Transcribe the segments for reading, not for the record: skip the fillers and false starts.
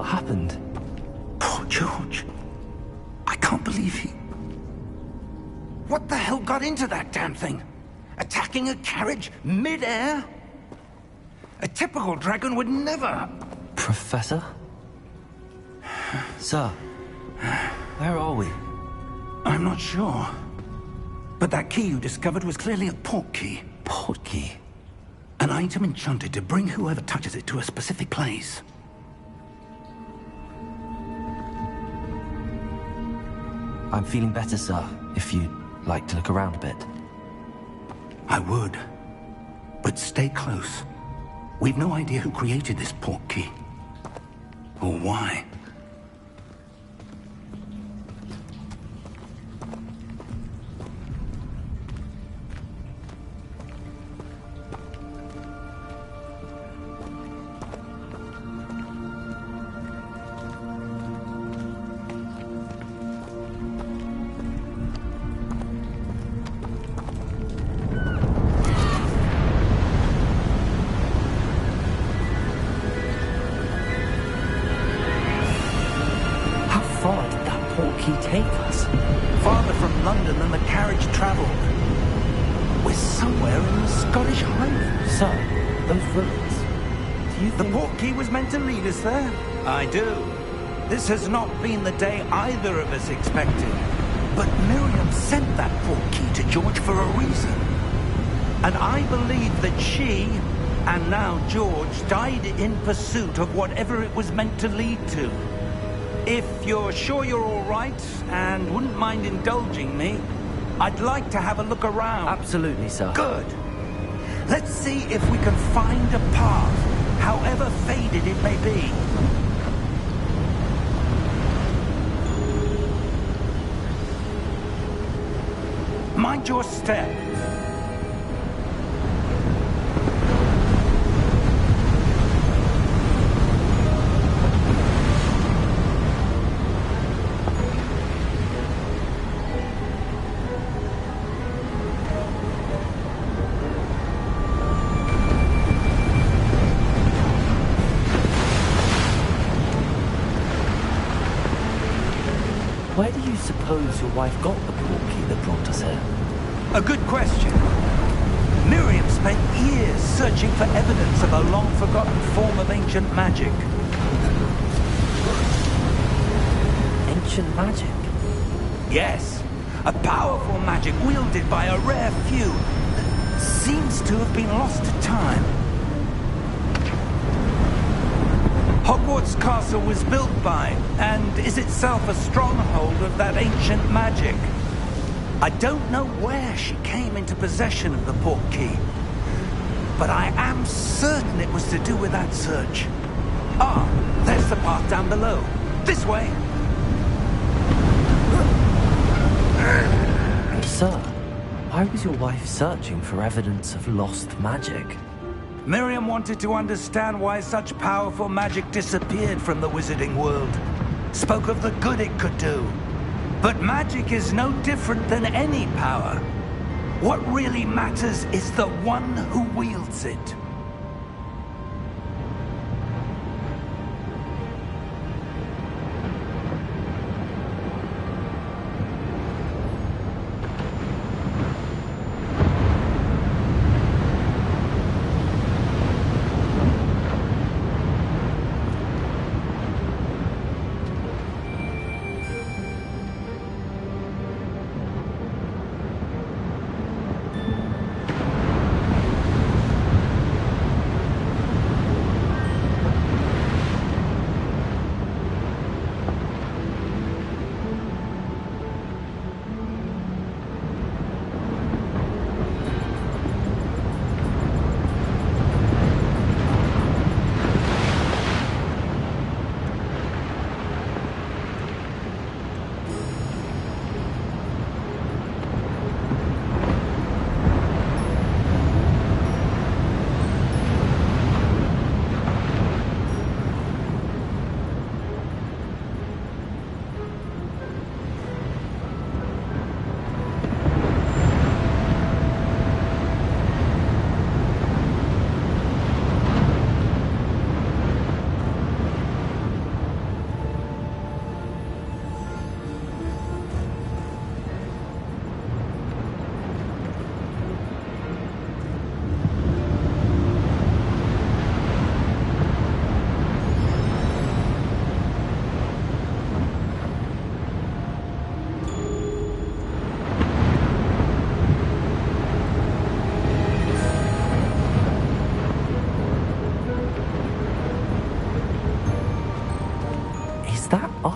What happened? Poor George. I can't believe he... What the hell got into that damn thing? Attacking a carriage mid-air? A typical dragon would never... Professor? Sir, where are we? I'm not sure. But that key you discovered was clearly a port key. Port key? An item enchanted to bring whoever touches it to a specific place. I'm feeling better, sir, if you'd like to look around a bit. I would. But stay close. We've no idea who created this port key. Or why. Take us? Farther from London than the carriage travelled. We're somewhere in the Scottish Highlands. Sir, those ruins. Do you think... The port key was meant to lead us there? I do. This has not been the day either of us expected. But Miriam sent that port key to George for a reason. And I believe that she, and now George, died in pursuit of whatever it was meant to lead to. If you're sure you're all right, and wouldn't mind indulging me, I'd like to have a look around. Absolutely, sir. Good. Let's see if we can find a path, however faded it may be. Mind your step. Where do you suppose your wife got the port key that brought us here? A good question. Miriam spent years searching for evidence of a long-forgotten form of ancient magic. Ancient magic? Yes. A powerful magic wielded by a rare few that seems to have been lost to time. Hogwarts Castle was built by, and is itself a stronghold of that ancient magic. I don't know where she came into possession of the port key, but I am certain it was to do with that search. Ah, there's the path down below. This way. Sir, why was your wife searching for evidence of lost magic? Miriam wanted to understand why such powerful magic disappeared from the wizarding world. Spoke of the good it could do. But magic is no different than any power. What really matters is the one who wields it.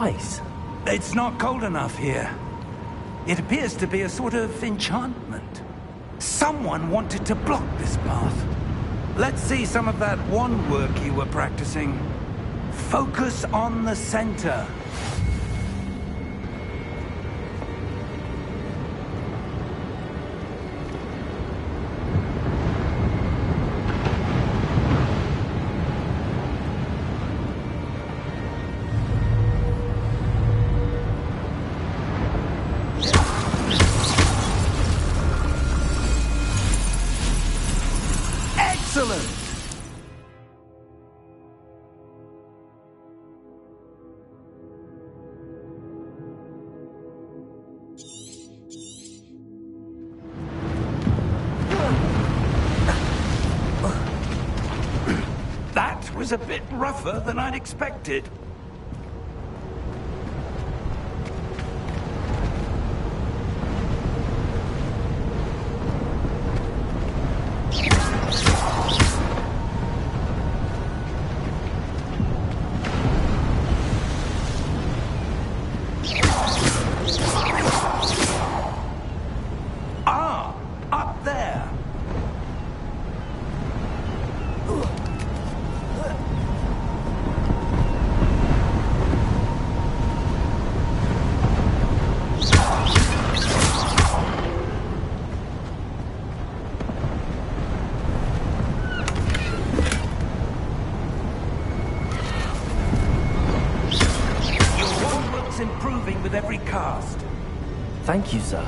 ice. It's not cold enough here. It appears to be a sort of enchantment. Someone wanted to block this path. Let's see some of that wand work you were practicing. Focus on the center. Excellent! That was a bit rougher than I'd expected. Ah, up there. Improving with every cast. Thank you, sir.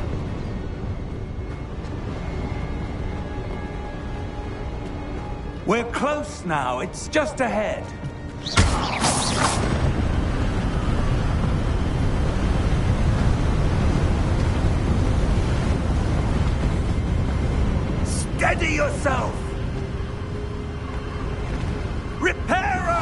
We're close now. It's just ahead. Steady yourself! Reparo!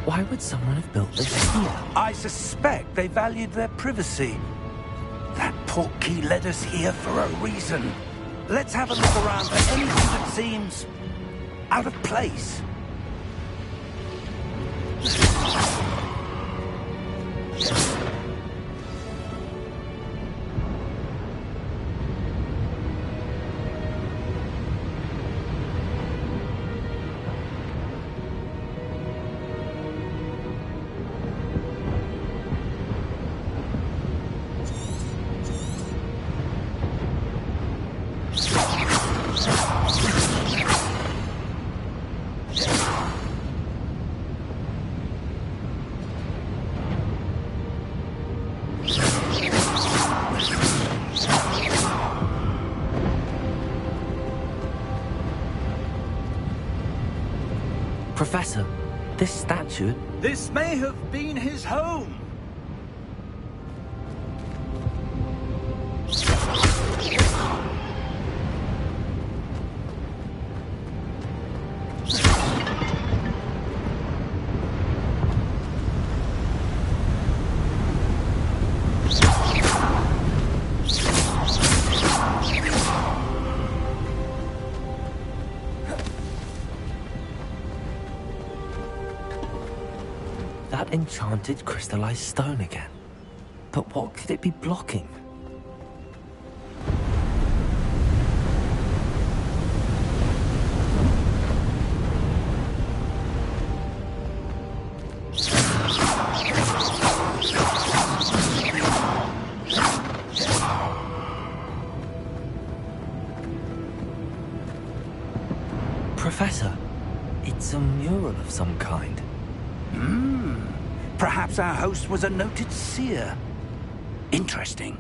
Why would someone have built this here? I suspect they valued their privacy. That portkey led us here for a reason. Let's have a look around for anything that seems out of place. Professor, this statue... This may have been his home. That enchanted crystallized stone again. But what could it be blocking? Professor, it's a mural of some kind. Perhaps our host was a noted seer. Interesting.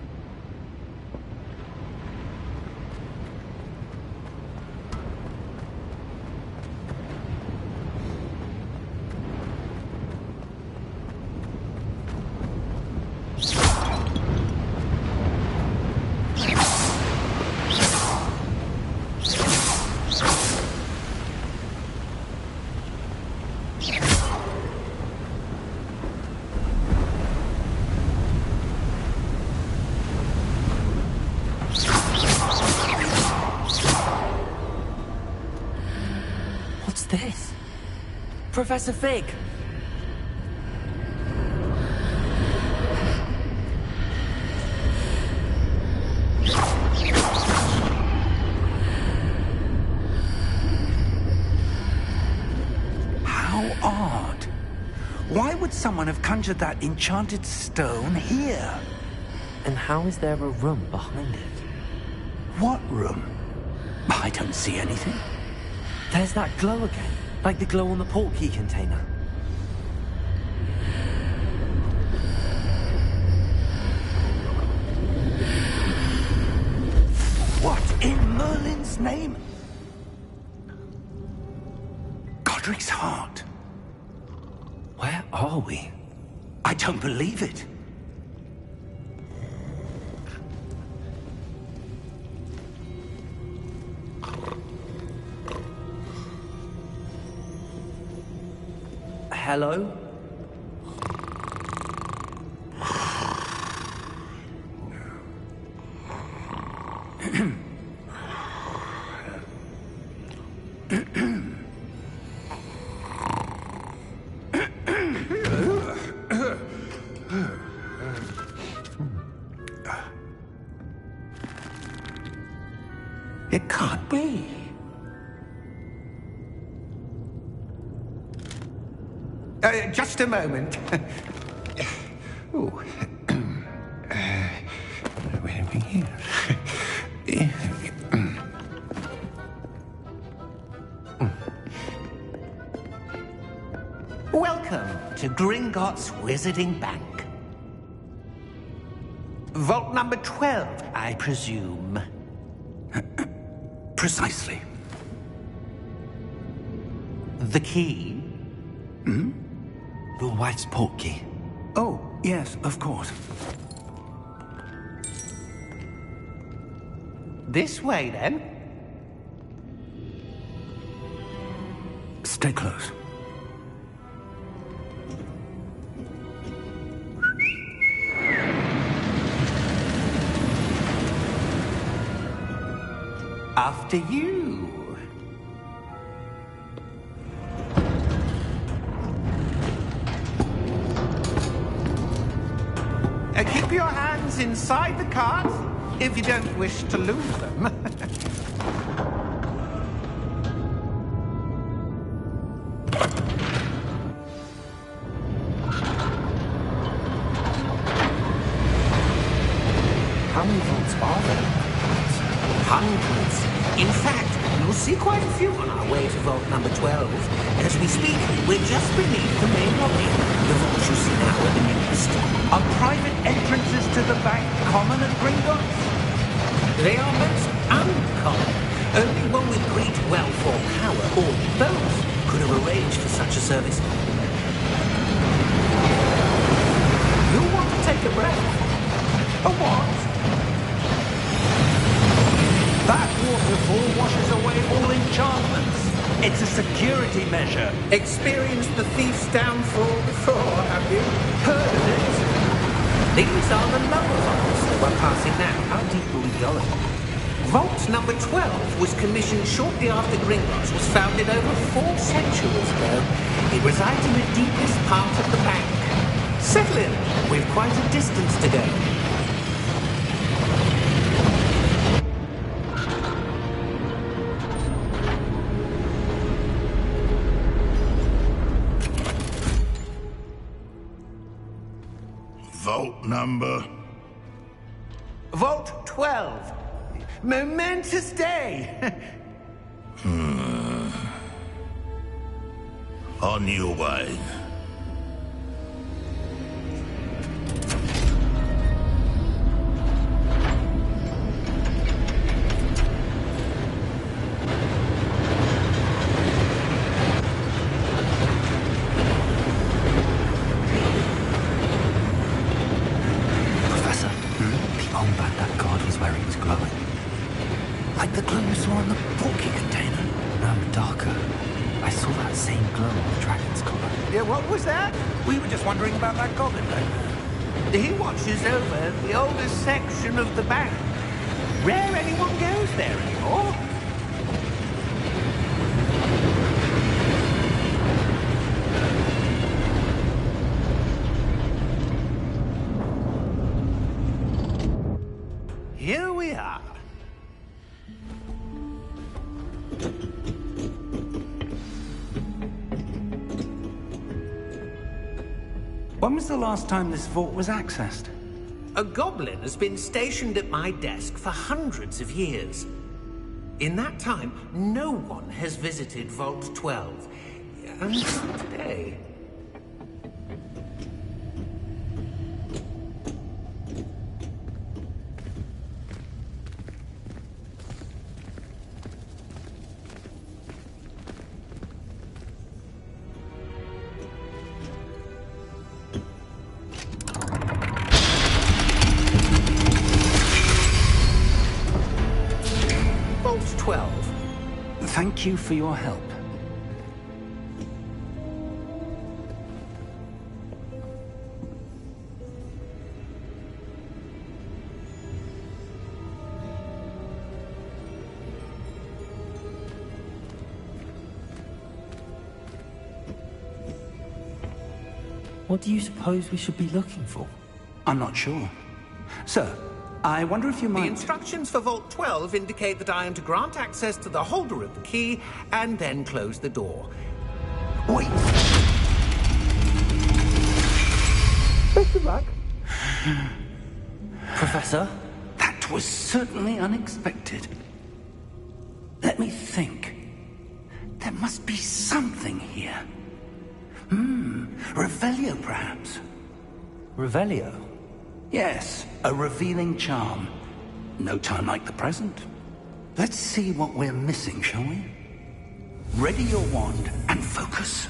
What's this? Professor Fig! How odd. Why would someone have conjured that enchanted stone here? And how is there a room behind it? What room? I don't see anything. There's that glow again, like the glow on the portkey container. What in Merlin's name? Godric's heart. Where are we? I don't believe it. Hello? It can't be. Just a moment. Oh. Where are we here? Welcome to Gringotts Wizarding Bank. Vault number 12, I presume. Precisely. The key? Your wife's portkey. Oh, yes, of course. This way, then. Stay close. After you. Keep your hands inside the cart if you don't wish to lose them. How many vaults are there? Hundreds. In fact, you'll see quite a few on our way to vault number 12. As we speak, we're just beneath the main lobby. The vaults you see now are the newest. Are private entrances to the bank common at Gringotts? They are most uncommon. Only one with great wealth or power, or both, could have arranged for such a service. You'll want to take a breath. A what? That waterfall washes away all enchantments. It's a security measure. Experienced the thief's downfall before, have you? Heard of it? These are the lower vaults that we're passing now. How deep are we going? Vault number 12 was commissioned shortly after Gringotts was founded over 4 centuries ago. It resides in the deepest part of the bank. Settle in. We've quite a distance to go. Vault number? Vault 12. Momentous day. On your way. Professor, the armband that guard was wearing was glowing. Like the glow you saw on the porky container. No, darker. I saw that same glow on the dragon's collar. Yeah, what was that? We were just wondering about that goblin, though. He watches over the oldest section of the bank. Rare anyone goes there anymore. Here we are. When was the last time this vault was accessed? A goblin has been stationed at my desk for hundreds of years. In that time, no one has visited Vault 12. Until today. Vault 12. Thank you for your help. What do you suppose we should be looking for? I'm not sure. Sir, I wonder if you The might... instructions for Vault 12 indicate that I am to grant access to the holder of the key and then close the door. Wait! Best of luck. Professor? That was certainly unexpected. Let me think. There must be something here. Revelio, perhaps? Revelio? Yes, a revealing charm. No time like the present. Let's see what we're missing, shall we? Ready your wand and focus.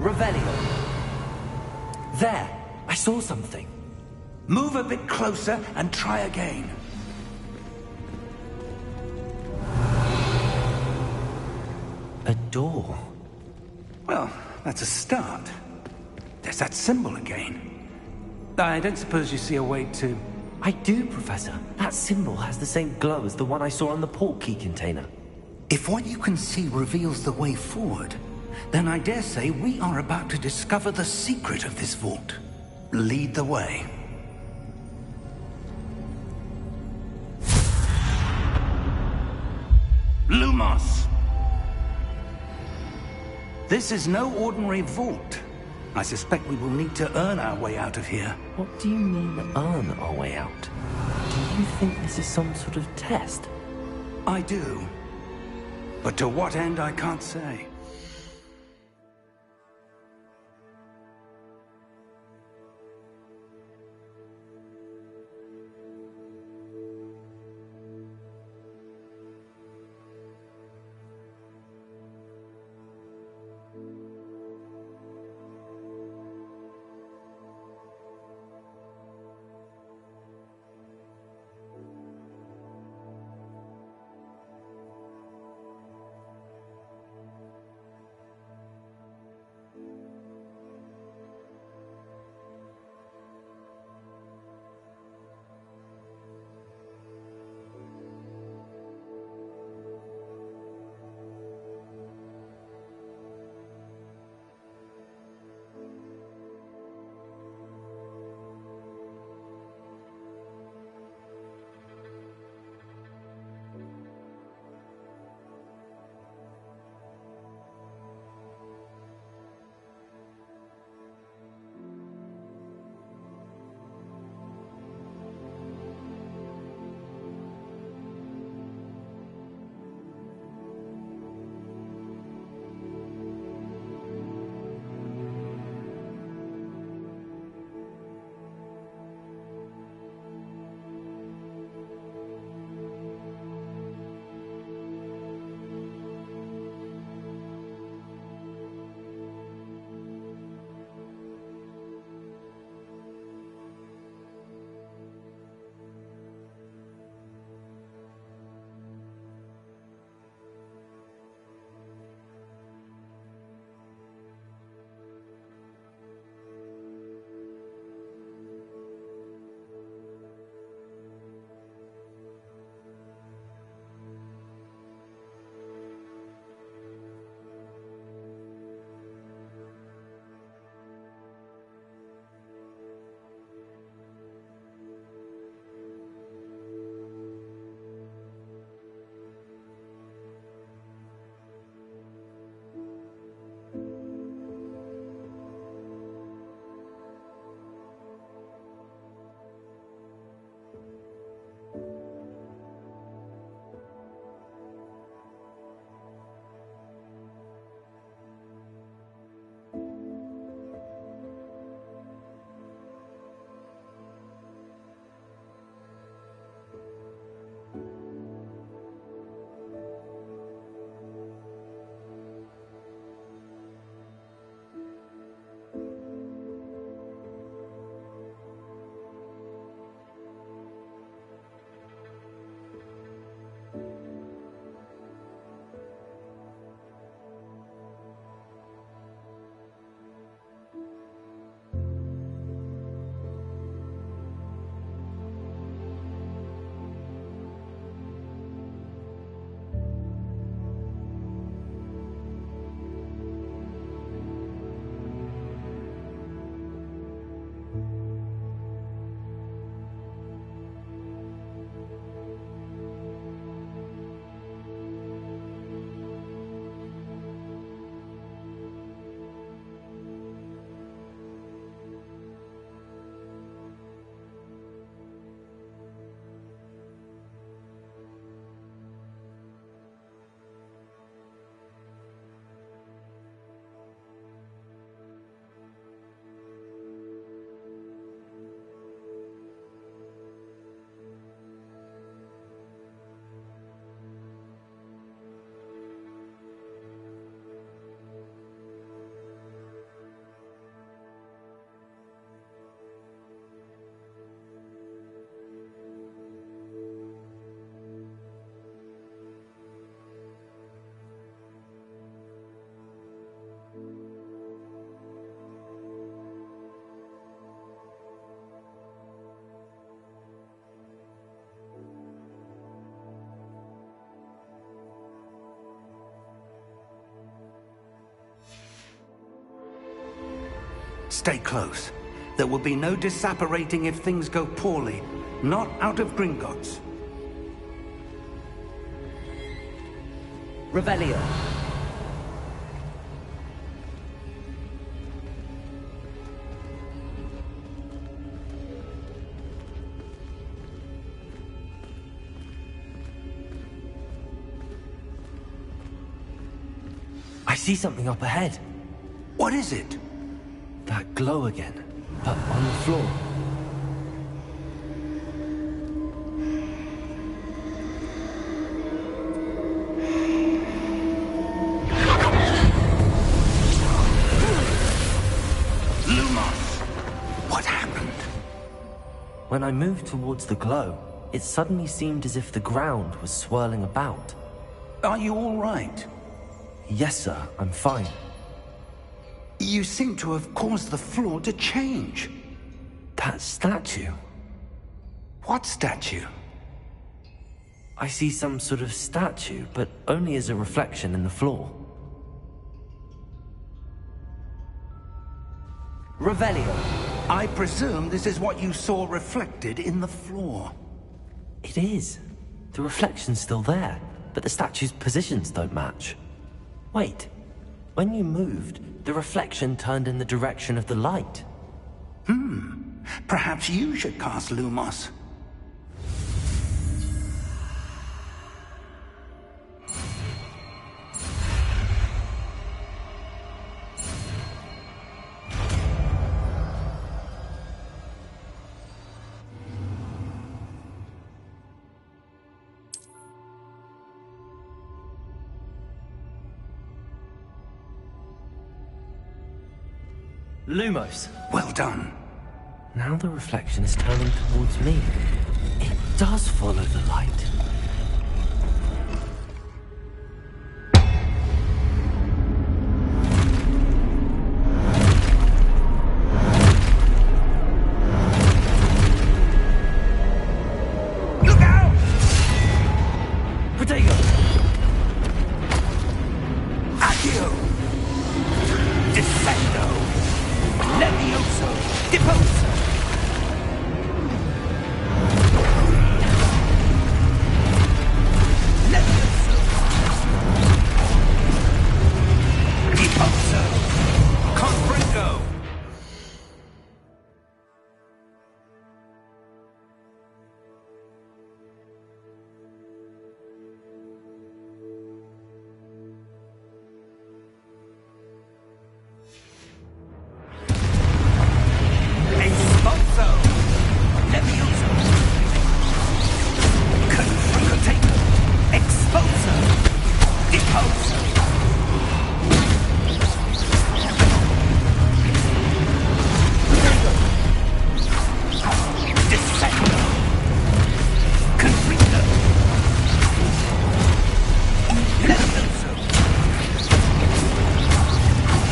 Revelio. There! I saw something. Move a bit closer and try again. A door. Well, that's a start. There's that symbol again. I don't suppose you see a way to... I do, Professor. That symbol has the same glow as the one I saw on the portkey container. If what you can see reveals the way forward, then I dare say we are about to discover the secret of this vault. Lead the way. Lumos! This is no ordinary vault. I suspect we will need to earn our way out of here. What do you mean, earn our way out? Do you think this is some sort of test? I do. But to what end, I can't say. Stay close. There will be no disapparating if things go poorly. Not out of Gringotts. Revelio. I see something up ahead. What is it? That glow again, but on the floor. Lumos! What happened? When I moved towards the glow, it suddenly seemed as if the ground was swirling about. Are you all right? Yes, sir, I'm fine. You seem to have caused the floor to change. That statue. What statue? I see some sort of statue, but only as a reflection in the floor. Revelio. I presume this is what you saw reflected in the floor. It is. The reflection's still there, but the statue's positions don't match. Wait. When you moved, the reflection turned in the direction of the light. Perhaps you should cast Lumos. Lumos. Well done. Now the reflection is turning towards me. It does follow the light. Look out! Protego! Accio! Descendo! Levioso! Deposo! Levioso! Deposo! Confringo! Expulso! Levioso! Confringo! Expulso! Deposo! Descendo! Confringo! Levioso!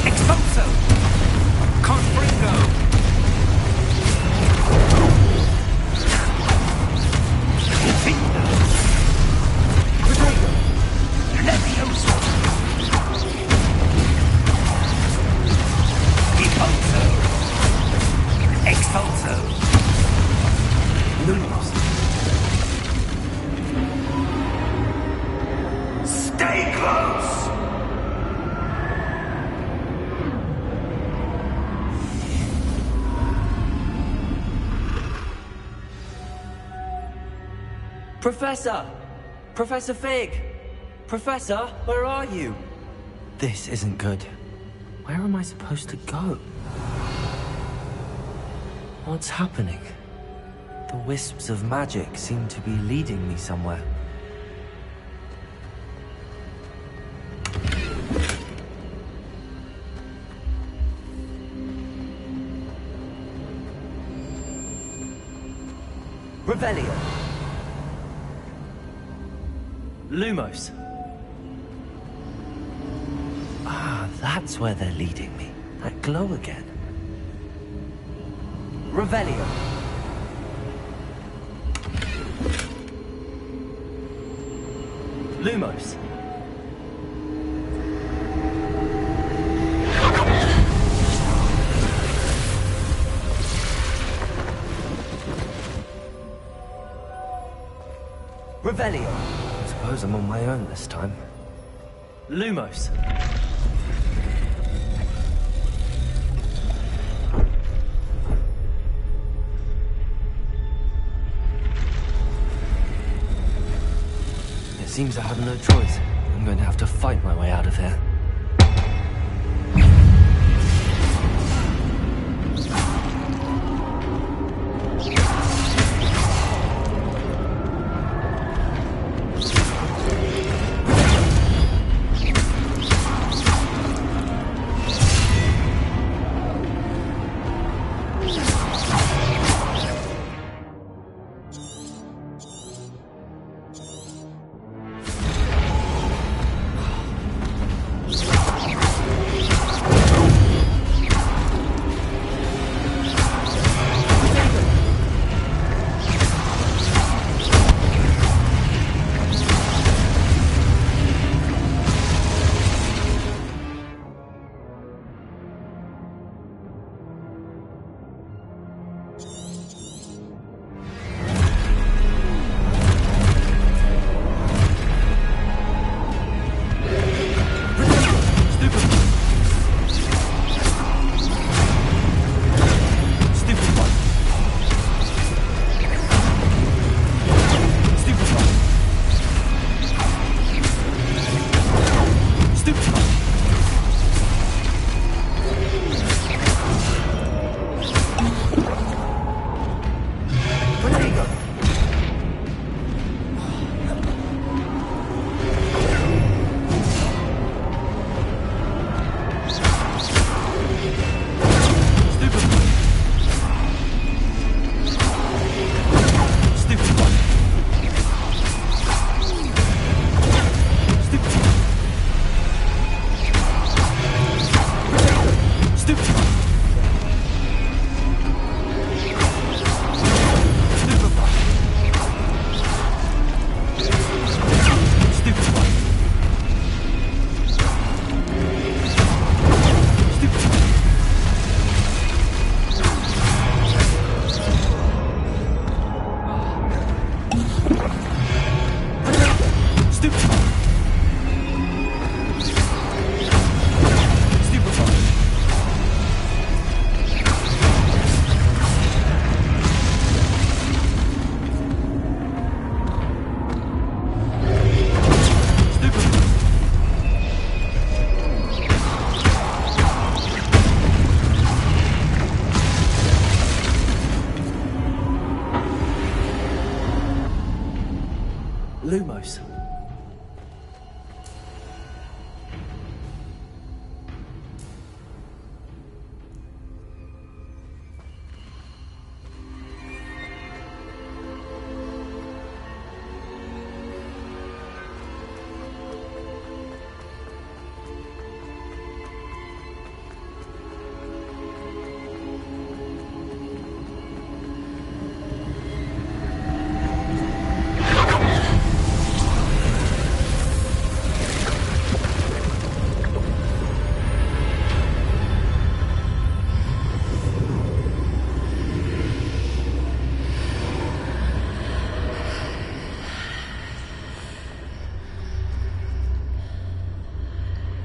Expulso! Confringo! Defendo! Levioso! Expulso! Expulso! Lumos! Stay close! Professor! Professor Fig! Professor, where are you? This isn't good. Where am I supposed to go? What's happening? The wisps of magic seem to be leading me somewhere. Revelio. Lumos. Ah, that's where they're leading me. That glow again. Revelio. Lumos. Revelio. I suppose I'm on my own this time. Lumos. It seems I have no choice. I'm going to have to fight my way out of here. Lumos.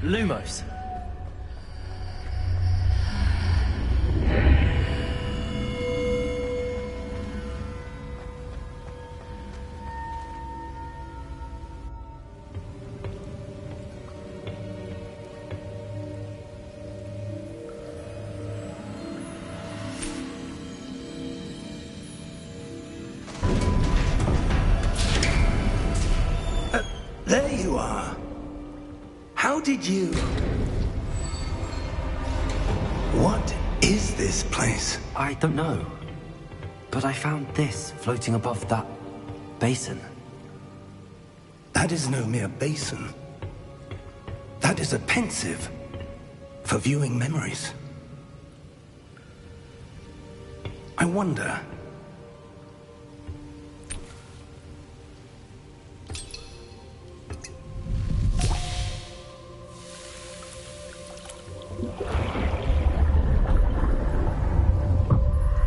Lumos. There you are. How did you... What is this place? I don't know. But I found this floating above that basin. That is no mere basin. That is a pensive for viewing memories. I wonder...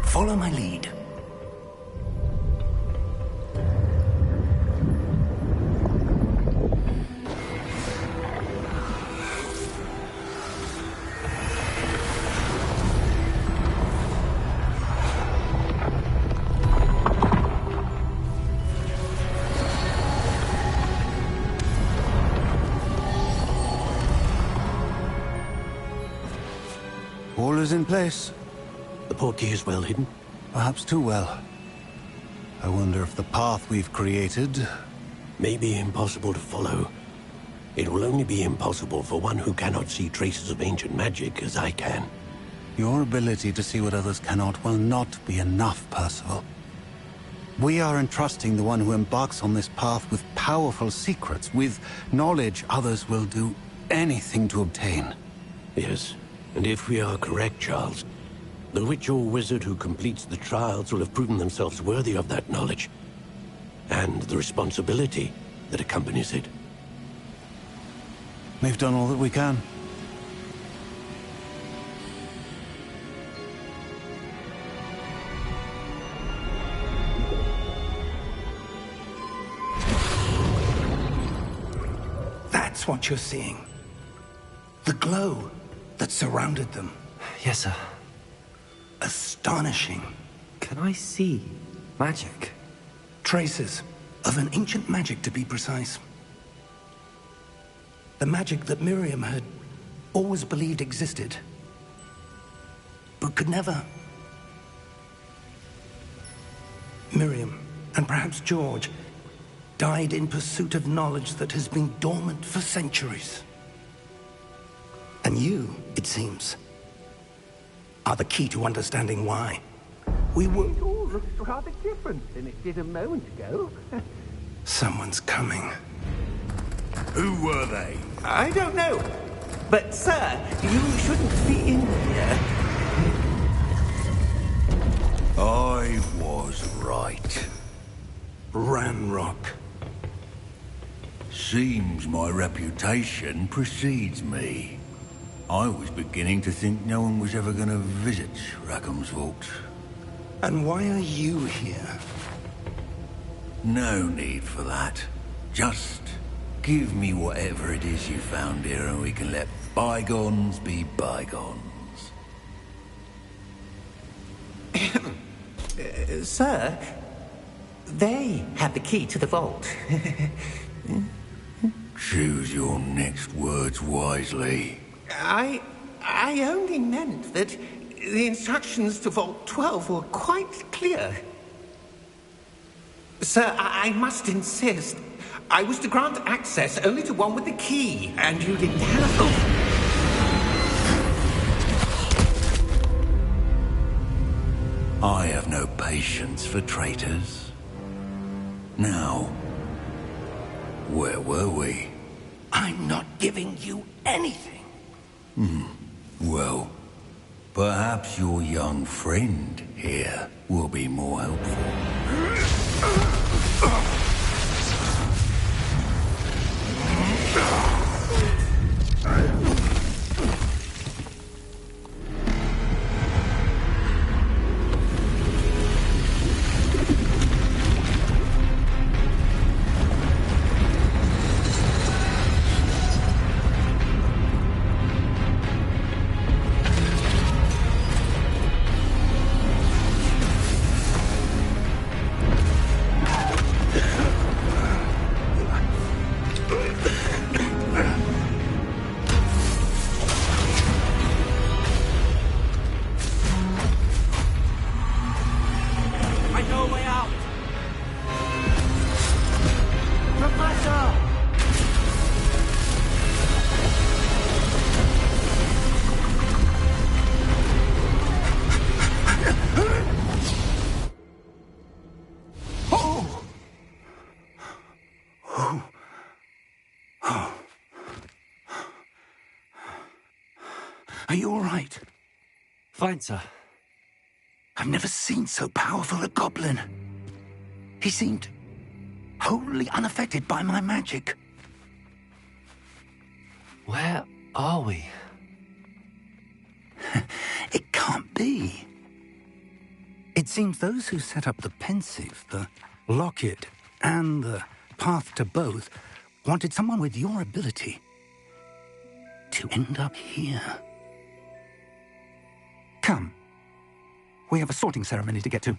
Follow my lead. All is in place. The portkey is well hidden. Perhaps too well. I wonder if the path we've created... May be impossible to follow. It will only be impossible for one who cannot see traces of ancient magic as I can. Your ability to see what others cannot will not be enough, Percival. We are entrusting the one who embarks on this path with powerful secrets, with knowledge others will do anything to obtain. Yes, and if we are correct, Charles, the witch or wizard who completes the trials will have proven themselves worthy of that knowledge, and the responsibility that accompanies it. We've done all that we can. That's what you're seeing. The glow that surrounded them. Yes, sir. Astonishing. Can I see magic? Traces of an ancient magic, to be precise. The magic that Miriam had always believed existed, but could never. Miriam, and perhaps George, died in pursuit of knowledge that has been dormant for centuries. And you, it seems, are the key to understanding why. We were... It all looks rather different than it did a moment ago. Someone's coming. Who were they? I don't know. But, sir, you shouldn't be in here. I was right. Ranrock. Seems my reputation precedes me. I was beginning to think no one was ever going to visit Rackham's vault. And why are you here? No need for that. Just give me whatever it is you found here and we can let bygones be bygones. Sir, they had the key to the vault. Choose your next words wisely. I only meant that the instructions to Vault 12 were quite clear. Sir, I must insist. I was to grant access only to one with the key, and you didn't have... I have no patience for traitors. Now, where were we? I'm not giving you anything. Well, perhaps your young friend here will be more helpful. Are you all right? Fine, sir. I've never seen so powerful a goblin. He seemed wholly unaffected by my magic. Where are we? It can't be. It seems those who set up the Pensieve, the Locket, and the Path to Both wanted someone with your ability to end up here. Come. We have a sorting ceremony to get to.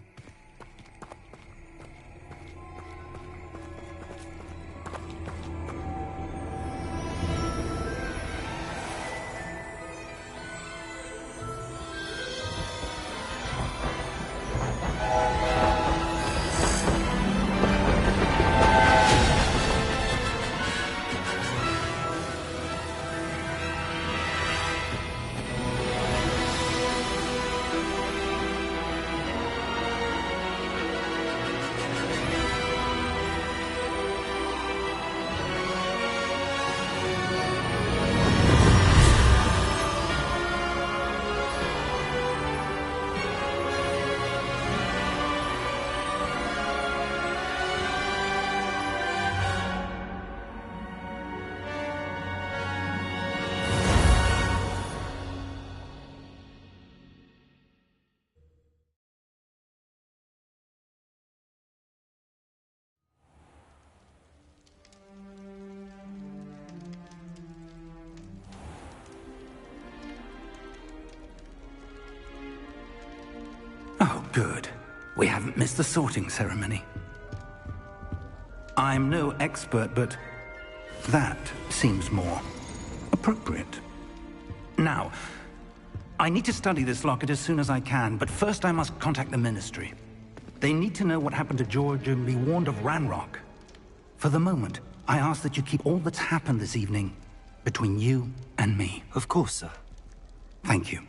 Good. We haven't missed the sorting ceremony. I'm no expert, but that seems more appropriate. Now, I need to study this locket as soon as I can, but first I must contact the Ministry. They need to know what happened to George and be warned of Ranrock. For the moment, I ask that you keep all that's happened this evening between you and me. Of course, sir. Thank you.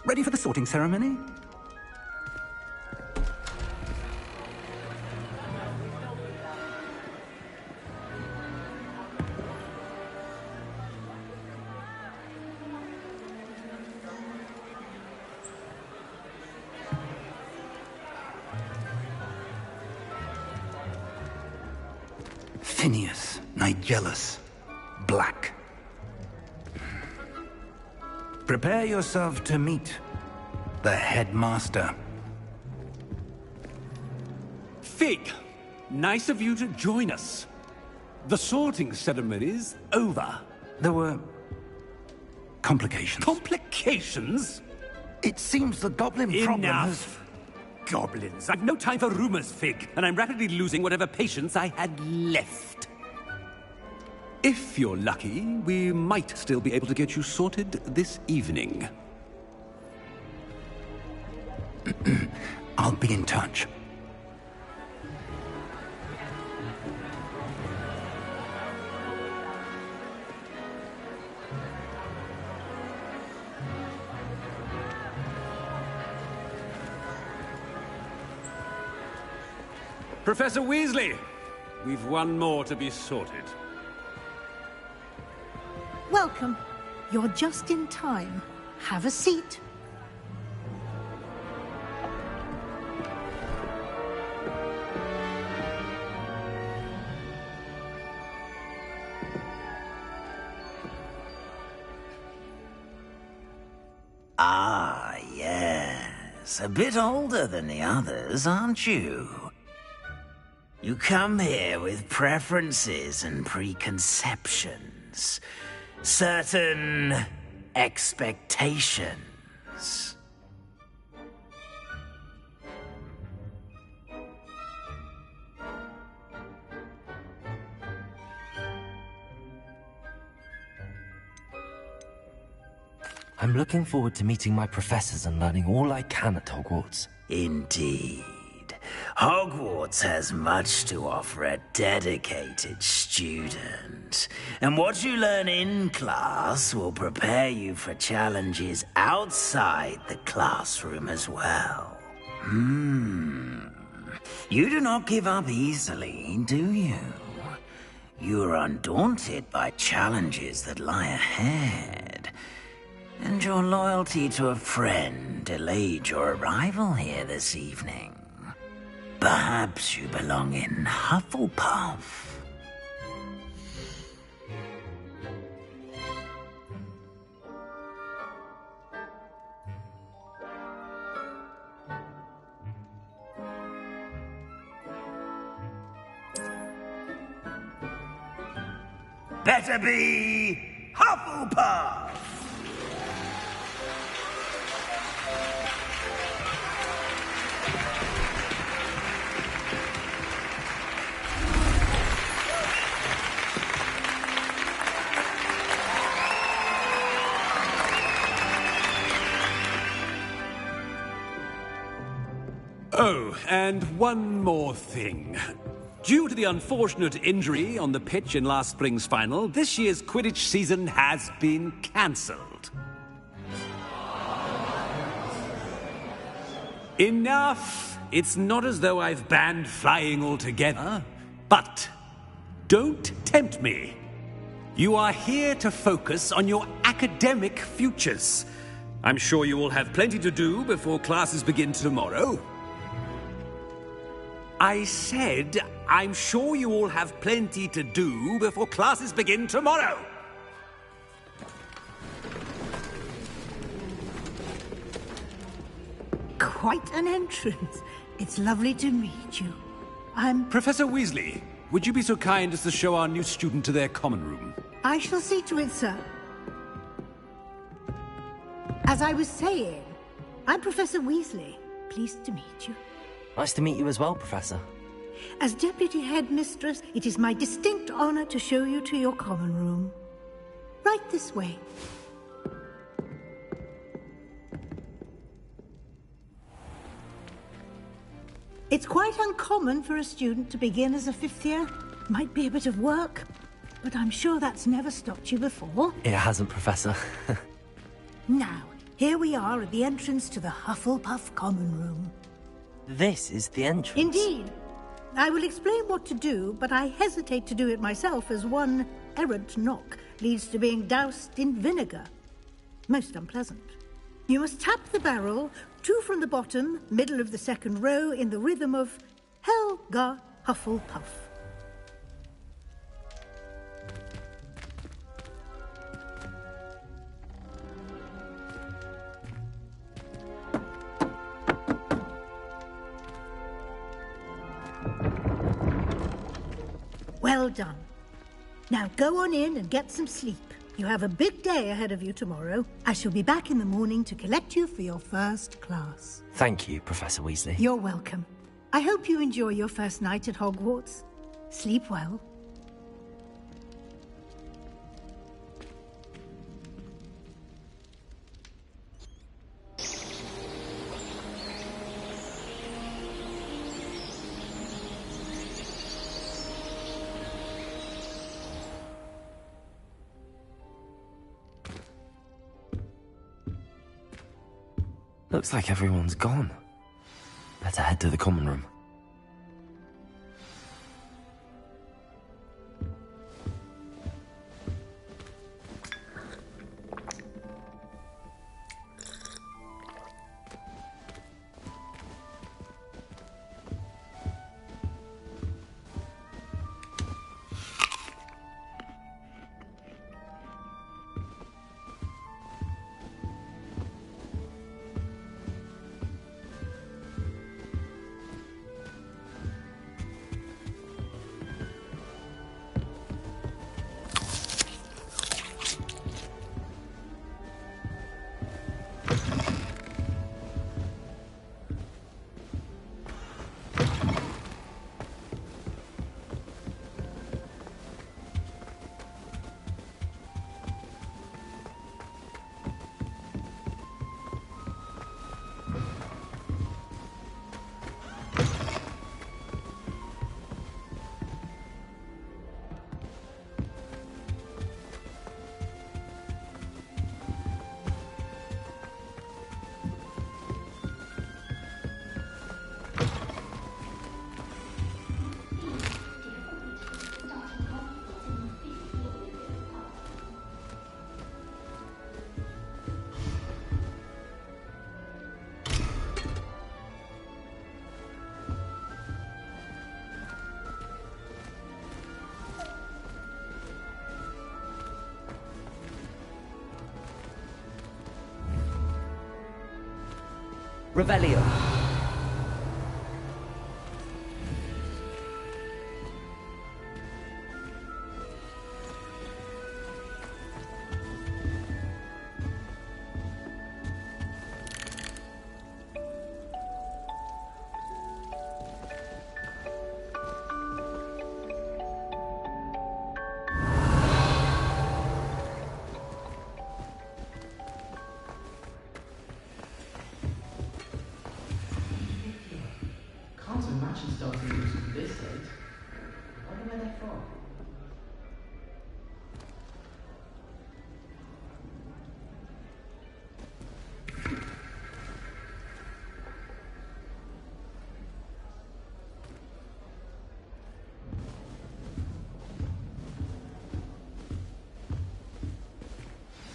Ready for the sorting ceremony? Phineas Nigellus Black. Prepare yourself to meet the headmaster. Fig, nice of you to join us. The sorting ceremony's over. There were complications. Complications? It seems the goblin problem has... Enough! Goblins. I've no time for rumors, Fig, and I'm rapidly losing whatever patience I had left. If you're lucky, we might still be able to get you sorted this evening. I'll be in touch. Professor Weasley, we've one more to be sorted. Welcome. You're just in time. Have a seat. Ah, yes. A bit older than the others, aren't you? You come here with preferences and preconceptions. Certain expectations. I'm looking forward to meeting my professors and learning all I can at Hogwarts. Indeed. Hogwarts has much to offer a dedicated student. And what you learn in class will prepare you for challenges outside the classroom as well. You do not give up easily, do you? You are undaunted by challenges that lie ahead. And your loyalty to a friend delayed your arrival here this evening. Perhaps you belong in Hufflepuff. Better be Hufflepuff! Oh, and one more thing. Due to the unfortunate injury on the pitch in last spring's final, this year's Quidditch season has been cancelled. Enough! It's not as though I've banned flying altogether. But don't tempt me. You are here to focus on your academic futures. I'm sure you will have plenty to do before classes begin tomorrow. I said, I'm sure you all have plenty to do before classes begin tomorrow. Quite an entrance. It's lovely to meet you. Professor Weasley, would you be so kind as to show our new student to their common room? I shall see to it, sir. As I was saying, I'm Professor Weasley. Pleased to meet you. Nice to meet you as well, Professor. As Deputy Headmistress, it is my distinct honor to show you to your common room. Right this way. It's quite uncommon for a student to begin as a fifth year. Might be a bit of work, but I'm sure that's never stopped you before. It hasn't, Professor. Now, here we are at the entrance to the Hufflepuff Common Room. This is the entrance? Indeed. I will explain what to do, but I hesitate to do it myself as one errant knock leads to being doused in vinegar. Most unpleasant. You must tap the barrel, 2 from the bottom, middle of the second row, in the rhythm of Helga Hufflepuff. Well done. Now go on in and get some sleep. You have a big day ahead of you tomorrow. I shall be back in the morning to collect you for your first class. Thank you, Professor Weasley. You're welcome. I hope you enjoy your first night at Hogwarts. Sleep well. Looks like everyone's gone. Better head to the common room. Revelio.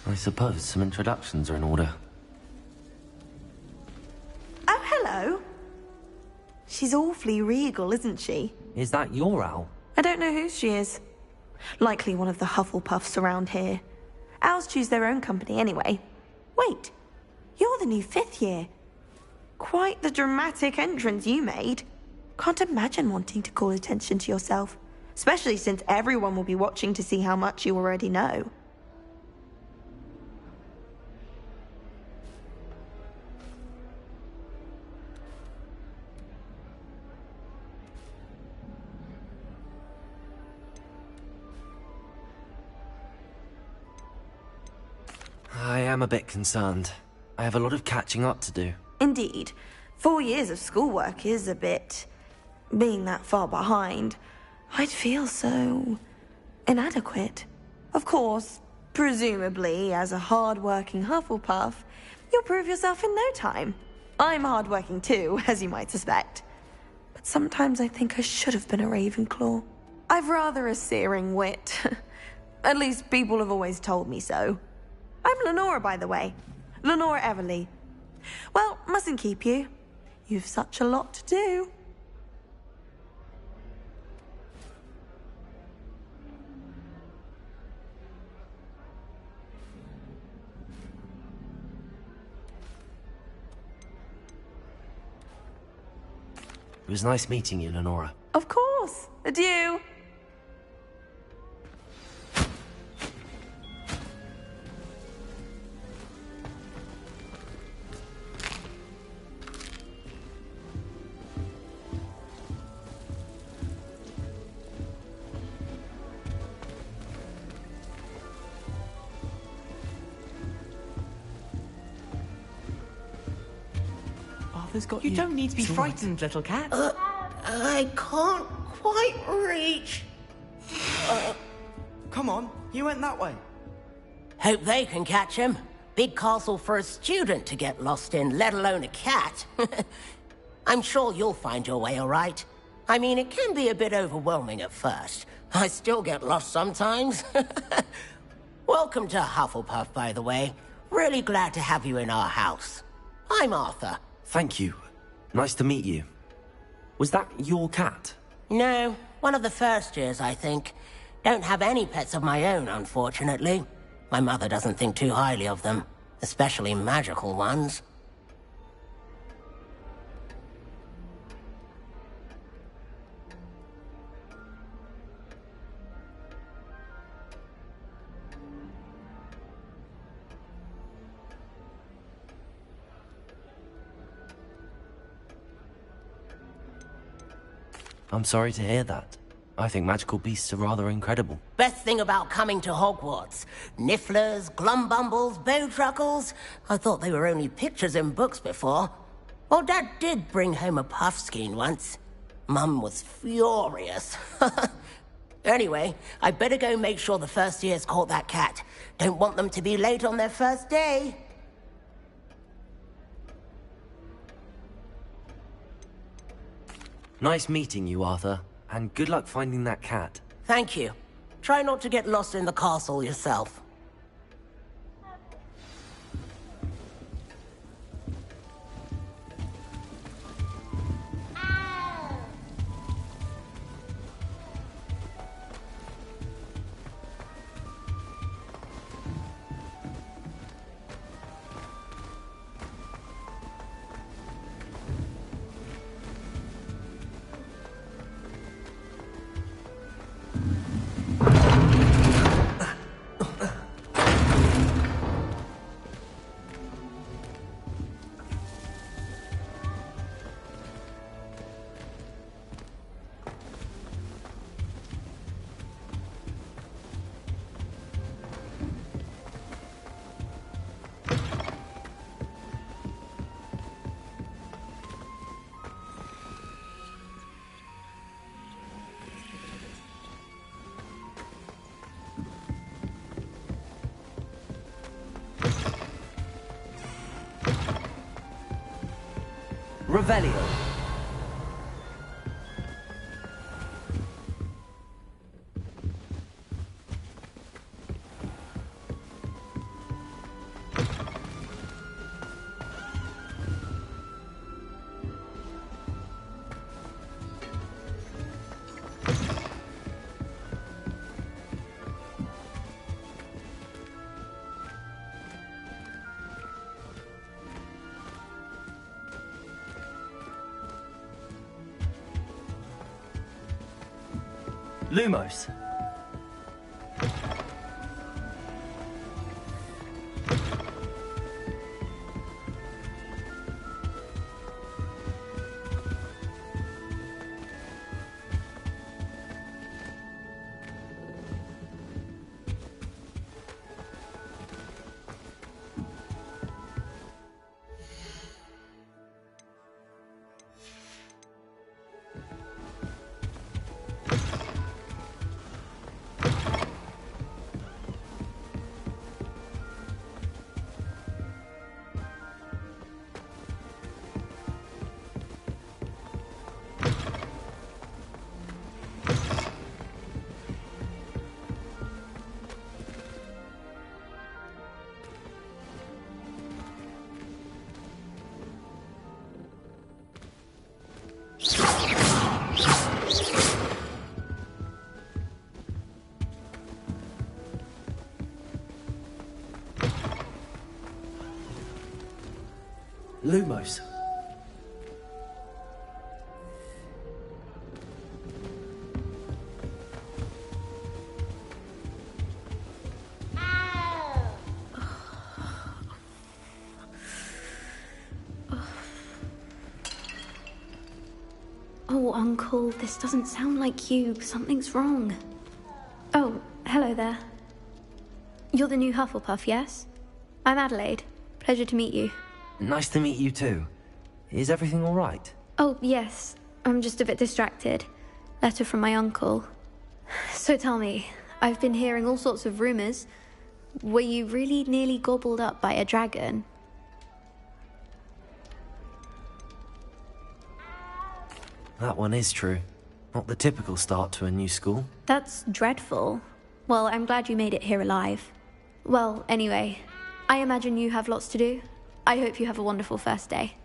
I suppose some introductions are in order. Oh, hello. She's awfully regal, isn't she? Is that your owl? I don't know who she is. Likely one of the Hufflepuffs around here. Owls choose their own company anyway. Wait, you're the new 5th year. Quite the dramatic entrance you made. Can't imagine wanting to call attention to yourself, especially since everyone will be watching to see how much you already know. am a bit concerned. I have a lot of catching up to do. Indeed. 4 years of schoolwork is a bit... being that far behind. I'd feel so... inadequate. Of course, presumably, as a hard-working Hufflepuff, you'll prove yourself in no time. I'm hard-working too, as you might suspect. But sometimes I think I should have been a Ravenclaw. I've rather a searing wit. At least people have always told me so. I'm Lenora, by the way. Lenora Everly. Well, mustn't keep you. You've such a lot to do. It was nice meeting you, Lenora. Of course. Adieu. Arthur's got you. You don't need to be frightened, little cat. I can't quite reach. Come on, you went that way. Hope they can catch him. Big castle for a student to get lost in, let alone a cat. I'm sure you'll find your way all right. I mean, it can be a bit overwhelming at first. I still get lost sometimes. Welcome to Hufflepuff, by the way. Really glad to have you in our house. I'm Arthur. Thank you. Nice to meet you. Was that your cat? No, one of the first years, I think. Don't have any pets of my own, unfortunately. My mother doesn't think too highly of them, especially magical ones. I'm sorry to hear that. I think magical beasts are rather incredible. Best thing about coming to Hogwarts. Nifflers, Glumbumbles, Bowtruckles. I thought they were only pictures in books before. Well, Dad did bring home a Puffskein once. Mum was furious. Anyway, I better go make sure the first years caught that cat. Don't want them to be late on their first day. Nice meeting you, Arthur. And good luck finding that cat. Thank you. Try not to get lost in the castle yourself. Revelio. Lumos. Lumos. Oh, Uncle, this doesn't sound like you. Something's wrong. Oh, hello there. You're the new Hufflepuff, yes? I'm Adelaide. Pleasure to meet you. Nice to meet you too. Is everything all right? Oh, yes. I'm just a bit distracted. Letter from my uncle. So tell me, I've been hearing all sorts of rumors. Were you really nearly gobbled up by a dragon? That one is true. Not the typical start to a new school. That's dreadful. Well, I'm glad you made it here alive. Well, anyway, I imagine you have lots to do. I hope you have a wonderful first day.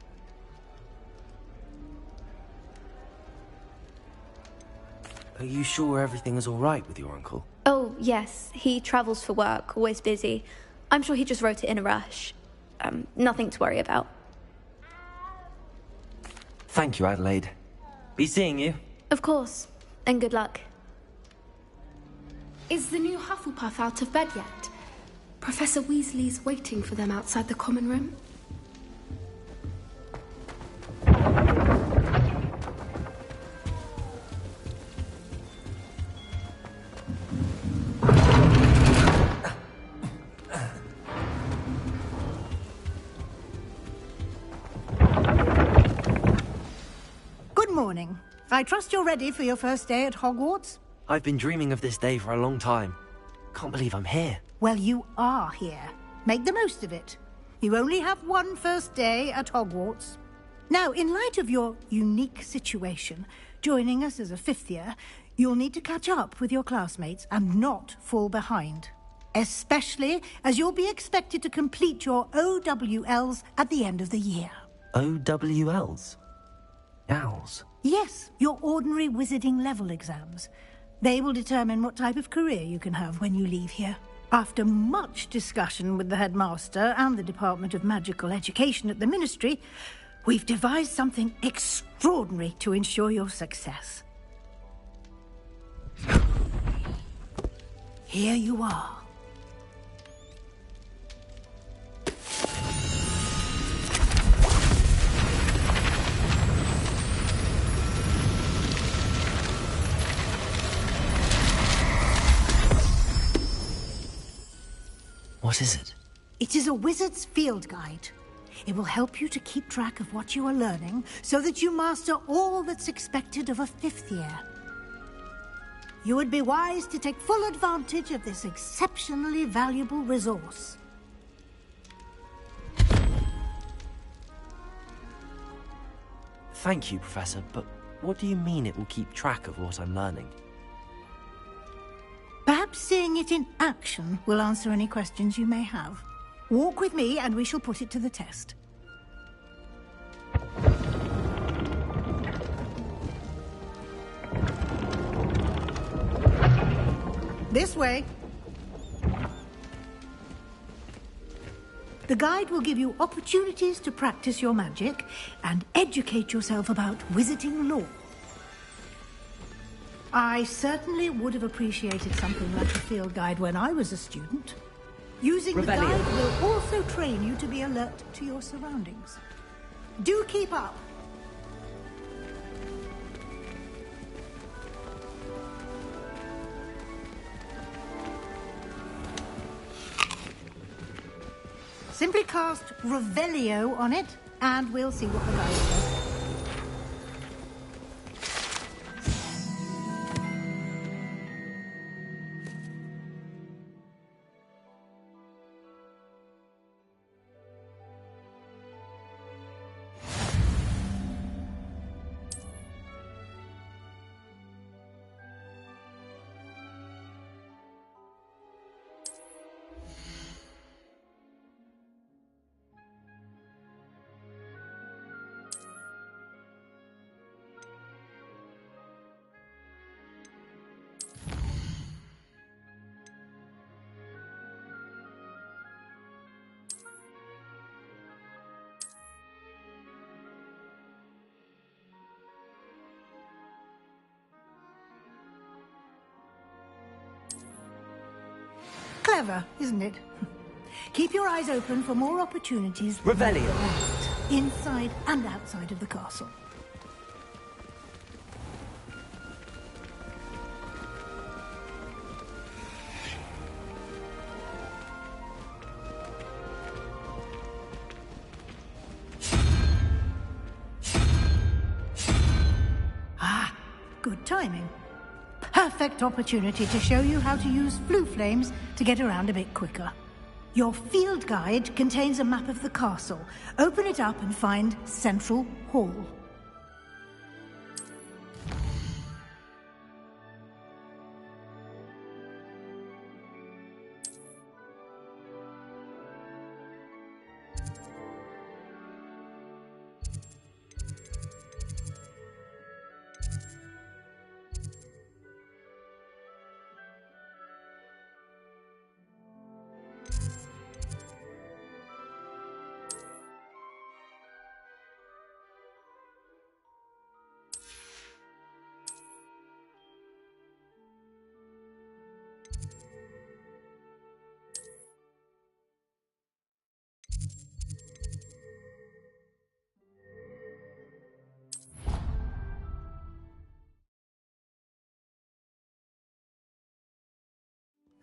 Are you sure everything is all right with your uncle? Oh, yes. He travels for work, always busy. I'm sure he just wrote it in a rush. Nothing to worry about. Thank you, Adelaide. Be seeing you. Of course. And good luck. Is the new Hufflepuff out of bed yet? Professor Weasley's waiting for them outside the common room. Good morning. I trust you're ready for your first day at Hogwarts? I've been dreaming of this day for a long time. Can't believe I'm here. Well, you are here. Make the most of it. You only have one first day at Hogwarts. Now, in light of your unique situation, joining us as a fifth year, you'll need to catch up with your classmates and not fall behind. Especially as you'll be expected to complete your OWLs at the end of the year. OWLs? Owls? Yes, your ordinary wizarding level exams. They will determine what type of career you can have when you leave here. After much discussion with the headmaster and the Department of Magical Education at the Ministry, we've devised something extraordinary to ensure your success. Here you are. What is it? It is a wizard's field guide. It will help you to keep track of what you are learning so that you master all that's expected of a fifth year. You would be wise to take full advantage of this exceptionally valuable resource. Thank you, Professor, but what do you mean it will keep track of what I'm learning? Perhaps seeing it in action will answer any questions you may have. Walk with me and we shall put it to the test. This way. The guide will give you opportunities to practice your magic and educate yourself about wizarding lore. I certainly would have appreciated something like a field guide when I was a student. Using the guide will also train you to be alert to your surroundings. Do keep up. Simply cast Revelio on it, and we'll see what the guide says. Clever, isn't it? Keep your eyes open for more opportunities. Revelio. Inside and outside of the castle. Good timing. Perfect opportunity to show you how to use flue flames to get around a bit quicker. Your field guide contains a map of the castle. Open it up and find Central Hall.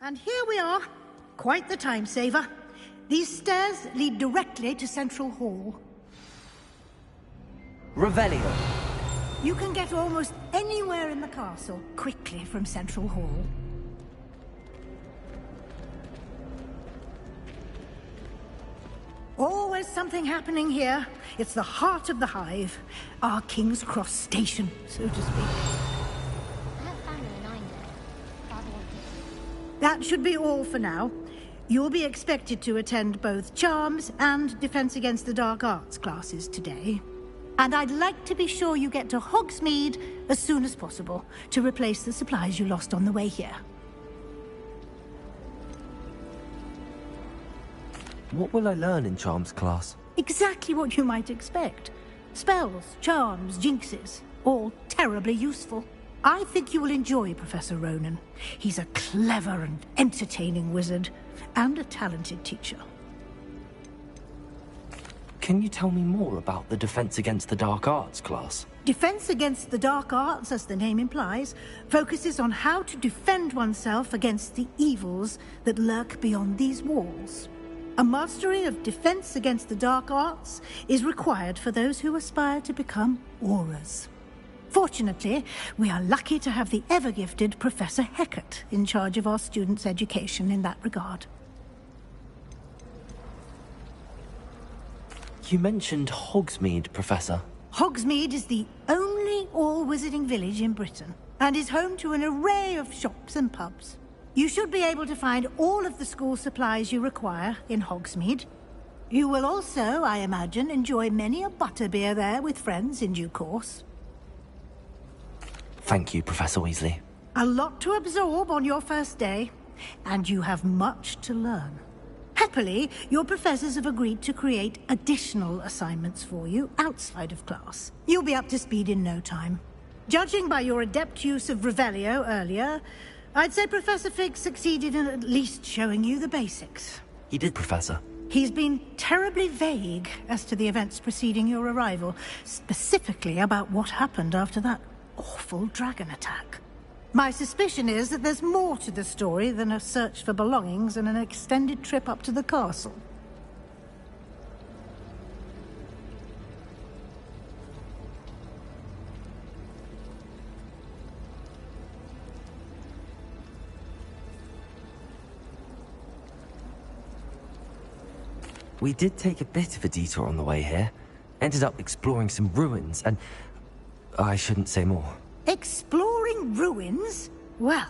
And here we are. Quite the time saver. These stairs lead directly to Central Hall. Revelio. You can get almost anywhere in the castle quickly from Central Hall. Always something happening here. It's the heart of the hive. Our King's Cross station, so to speak. That should be all for now. You'll be expected to attend both Charms and Defense Against the Dark Arts classes today. And I'd like to be sure you get to Hogsmeade as soon as possible to replace the supplies you lost on the way here. What will I learn in Charms class? Exactly what you might expect. Spells, charms, jinxes, all terribly useful. I think you will enjoy Professor Ronen. He's a clever and entertaining wizard, and a talented teacher. Can you tell me more about the Defense Against the Dark Arts class? Defense Against the Dark Arts, as the name implies, focuses on how to defend oneself against the evils that lurk beyond these walls. A mastery of Defense Against the Dark Arts is required for those who aspire to become Aurors. Fortunately, we are lucky to have the ever-gifted Professor Hecat in charge of our students' education in that regard. You mentioned Hogsmeade, Professor. Hogsmeade is the only all-wizarding village in Britain, and is home to an array of shops and pubs. You should be able to find all of the school supplies you require in Hogsmeade. You will also, I imagine, enjoy many a butterbeer there with friends in due course. Thank you, Professor Weasley. A lot to absorb on your first day, and you have much to learn. Happily, your professors have agreed to create additional assignments for you outside of class. You'll be up to speed in no time. Judging by your adept use of Revelio earlier, I'd say Professor Fig succeeded in at least showing you the basics. He did, Professor. He's been terribly vague as to the events preceding your arrival, specifically about what happened after that awful dragon attack. My suspicion is that there's more to the story than a search for belongings and an extended trip up to the castle. We did take a bit of a detour on the way here. Ended up exploring some ruins, and I shouldn't say more. Exploring ruins? Well,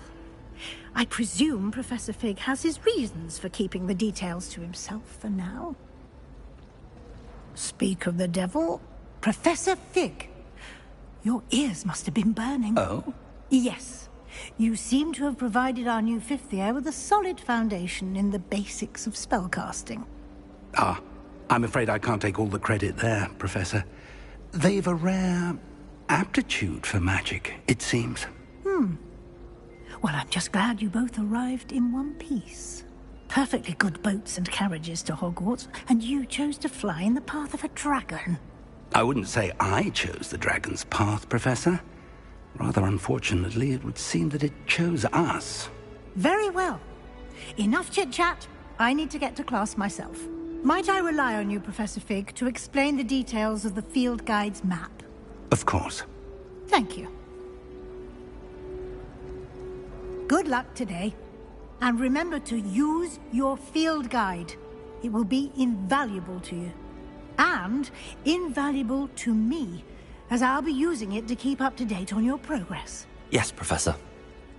I presume Professor Fig has his reasons for keeping the details to himself for now. Speak of the devil, Professor Fig. Your ears must have been burning. Oh? Yes. You seem to have provided our new fifth year with a solid foundation in the basics of spellcasting. Ah, I'm afraid I can't take all the credit there, Professor. They've a rare aptitude for magic, it seems. Well, I'm just glad you both arrived in one piece. perfectly good boats and carriages to Hogwarts, and you chose to fly in the path of a dragon. I wouldn't say I chose the dragon's path, Professor. Rather unfortunately, it would seem that it chose us. Very well. Enough chit-chat. I need to get to class myself. Might I rely on you, Professor Fig, to explain the details of the field guide's map? Of course. Thank you. Good luck today. And remember to use your field guide. It will be invaluable to you. And invaluable to me, as I'll be using it to keep up to date on your progress. Yes, Professor.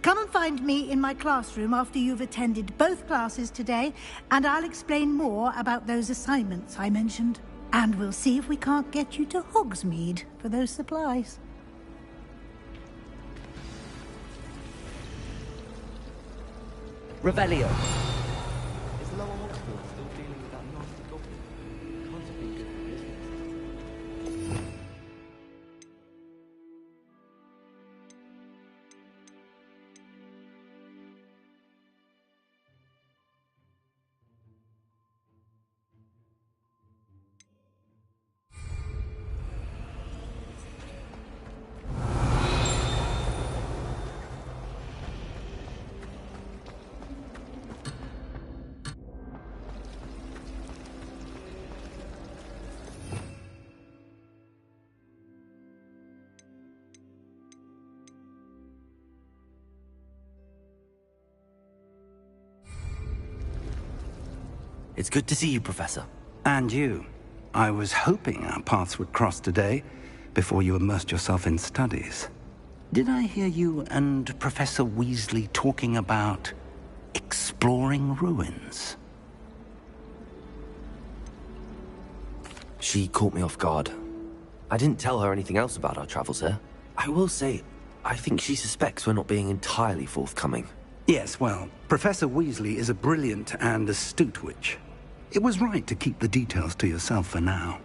Come and find me in my classroom after you've attended both classes today, and I'll explain more about those assignments I mentioned. And we'll see if we can't get you to Hogsmeade for those supplies. Revelio. Is Lower Hogsmeade still dealing with that nasty goblin? Must have been good for business. It's good to see you, Professor. And you. I was hoping our paths would cross today, before you immersed yourself in studies. Did I hear you and Professor Weasley talking about exploring ruins? She caught me off guard. I didn't tell her anything else about our travels here. I will say, I think she suspects we're not being entirely forthcoming. Yes, well, Professor Weasley is a brilliant and astute witch. It was right to keep the details to yourself for now.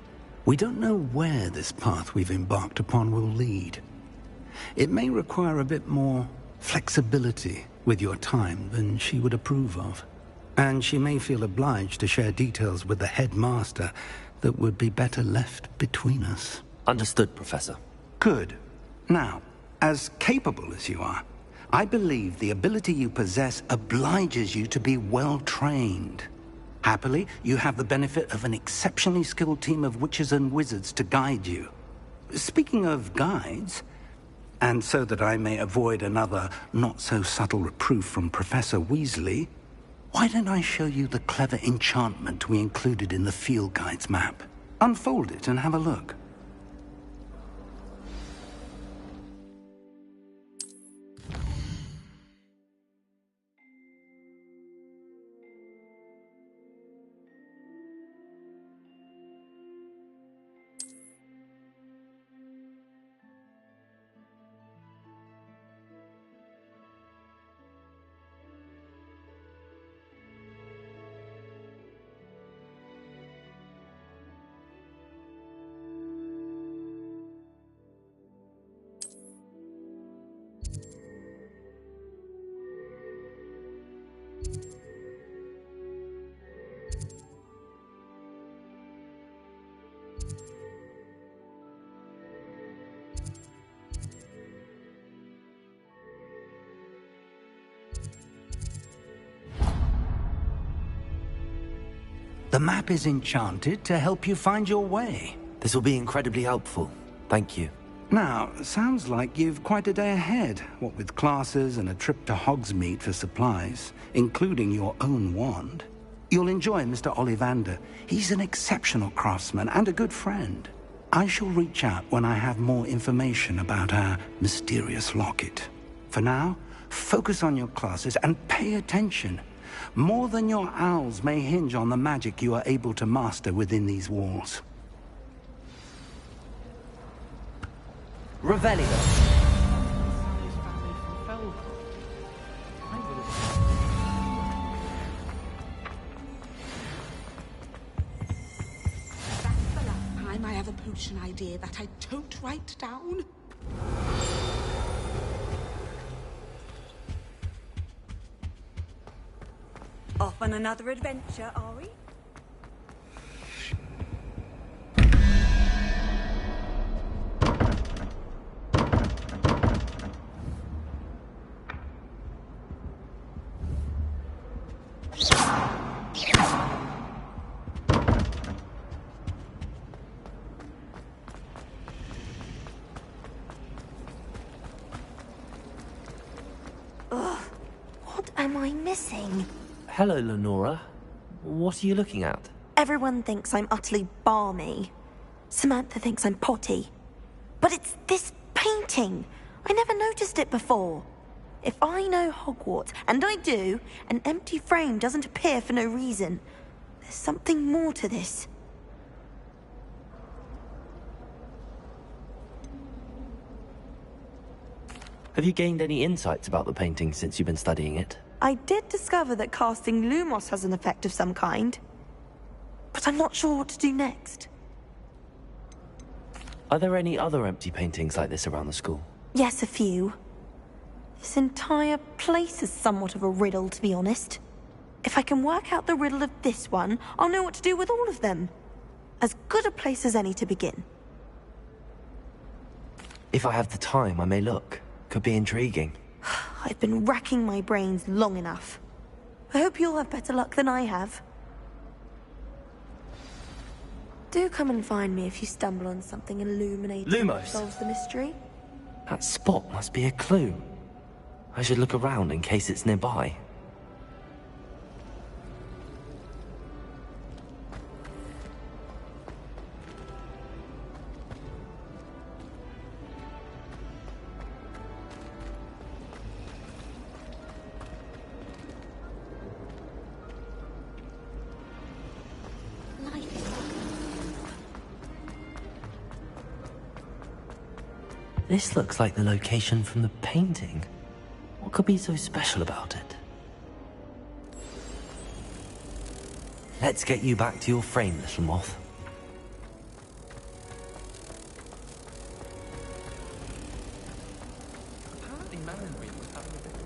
We don't know where this path we've embarked upon will lead. It may require a bit more flexibility with your time than she would approve of. And she may feel obliged to share details with the headmaster that would be better left between us. Understood, Professor. Good. Now, as capable as you are, I believe the ability you possess obliges you to be well-trained. Happily, you have the benefit of an exceptionally skilled team of witches and wizards to guide you. Speaking of guides, and so that I may avoid another not-so-subtle reproof from Professor Weasley, why don't I show you the clever enchantment we included in the field guide's map? Unfold it and have a look. The map is enchanted to help you find your way. This will be incredibly helpful. Thank you. Now, sounds like you've quite a day ahead, what with classes and a trip to Hogsmeade for supplies, including your own wand. You'll enjoy Mr. Ollivander. He's an exceptional craftsman and a good friend. I shall reach out when I have more information about our mysterious locket. For now, focus on your classes and pay attention. More than your owls may hinge on the magic you are able to master within these walls. Revelio. Time I have a potion idea that I don't write down. Off and On another adventure, are we? Ugh, what am I missing? Hello, Lenora. What are you looking at? Everyone thinks I'm utterly balmy. Samantha thinks I'm potty. But it's this painting. I never noticed it before. If I know Hogwarts, and I do, an empty frame doesn't appear for no reason. There's something more to this. Have you gained any insights about the painting since you've been studying it? I did discover that casting Lumos has an effect of some kind. But I'm not sure what to do next. Are there any other empty paintings like this around the school? Yes, a few. This entire place is somewhat of a riddle, to be honest. If I can work out the riddle of this one, I'll know what to do with all of them. As good a place as any to begin. If I have the time, I may look. Could be intriguing. I've been racking my brains long enough. I hope you'll have better luck than I have. Do come and find me if you stumble on something illuminating that Lumos! solves the mystery. That spot must be a clue. I should look around in case it's nearby. This looks like the location from the painting. What could be so special about it? Let's get you back to your frame, little moth. Apparently Melanry was having a bit of a...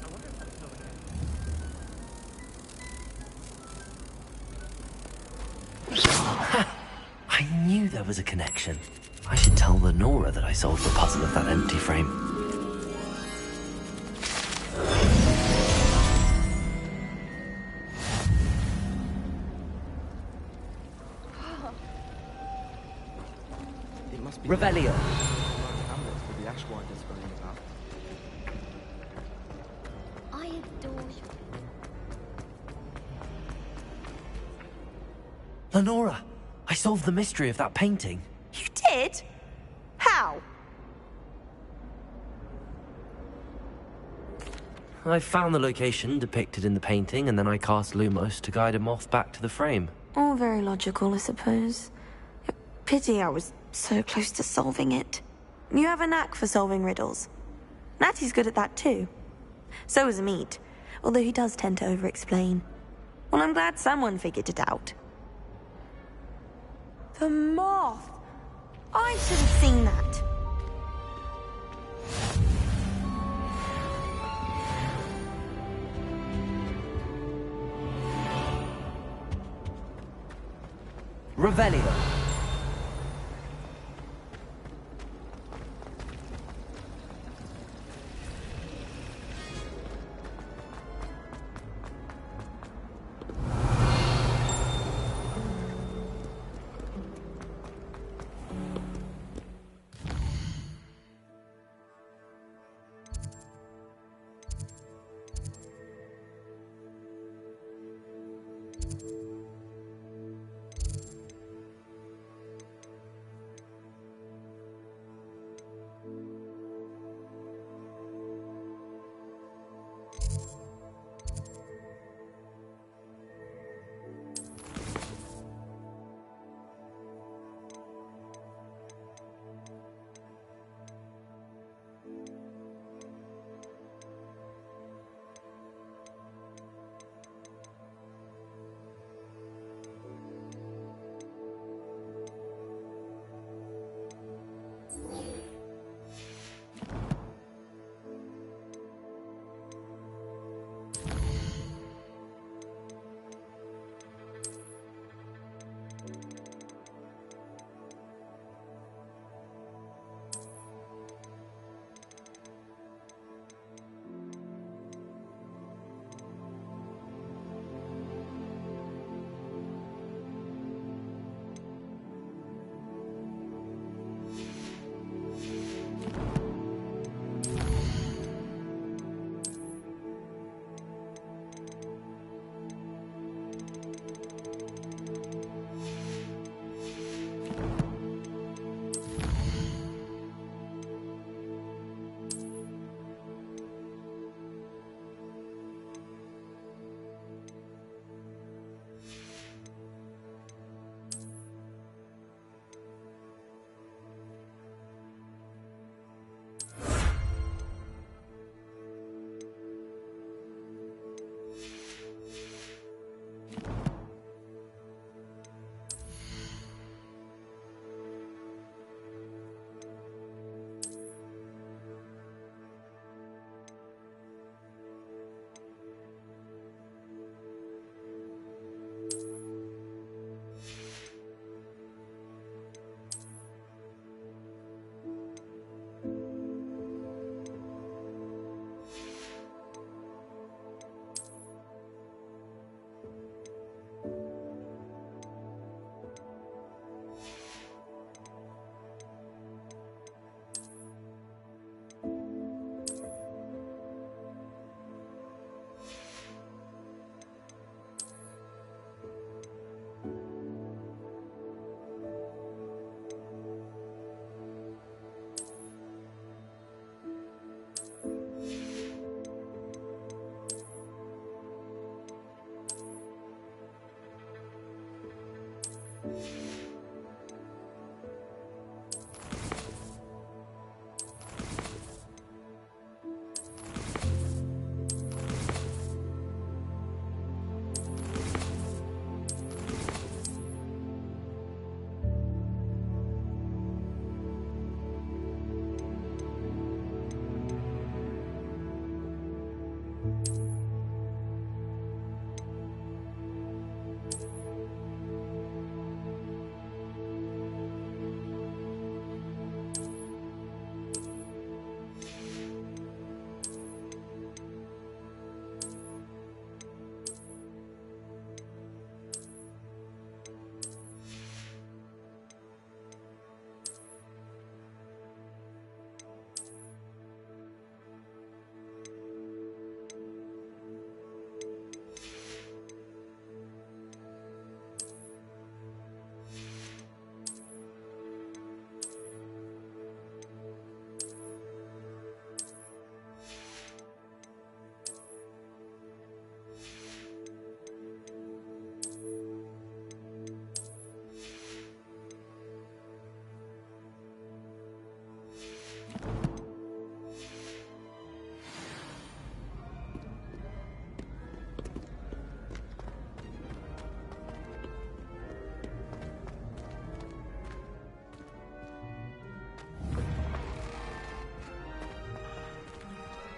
I wonder if that's still again. I knew there was a connection. I should tell Lenora that I solved the puzzle of that empty frame. It must be... Revelio! Hamlets with the Ashwinders running about. I adore you. Lenora! I solved the mystery of that painting. You did? How? I found the location depicted in the painting, and then I cast Lumos to guide a moth back to the frame. All very logical, I suppose. Pity I was so close to solving it. You have a knack for solving riddles. Natty's good at that too. So is Amit, although he does tend to over-explain. Well, I'm glad someone figured it out. The moth! I should have seen that. Revelio!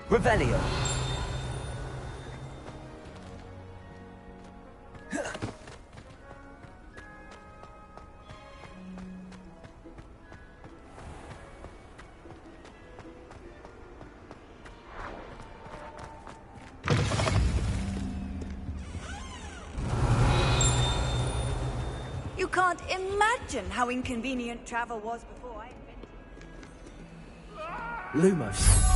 Revelio. You can't imagine how inconvenient travel was before I invented... Lumos.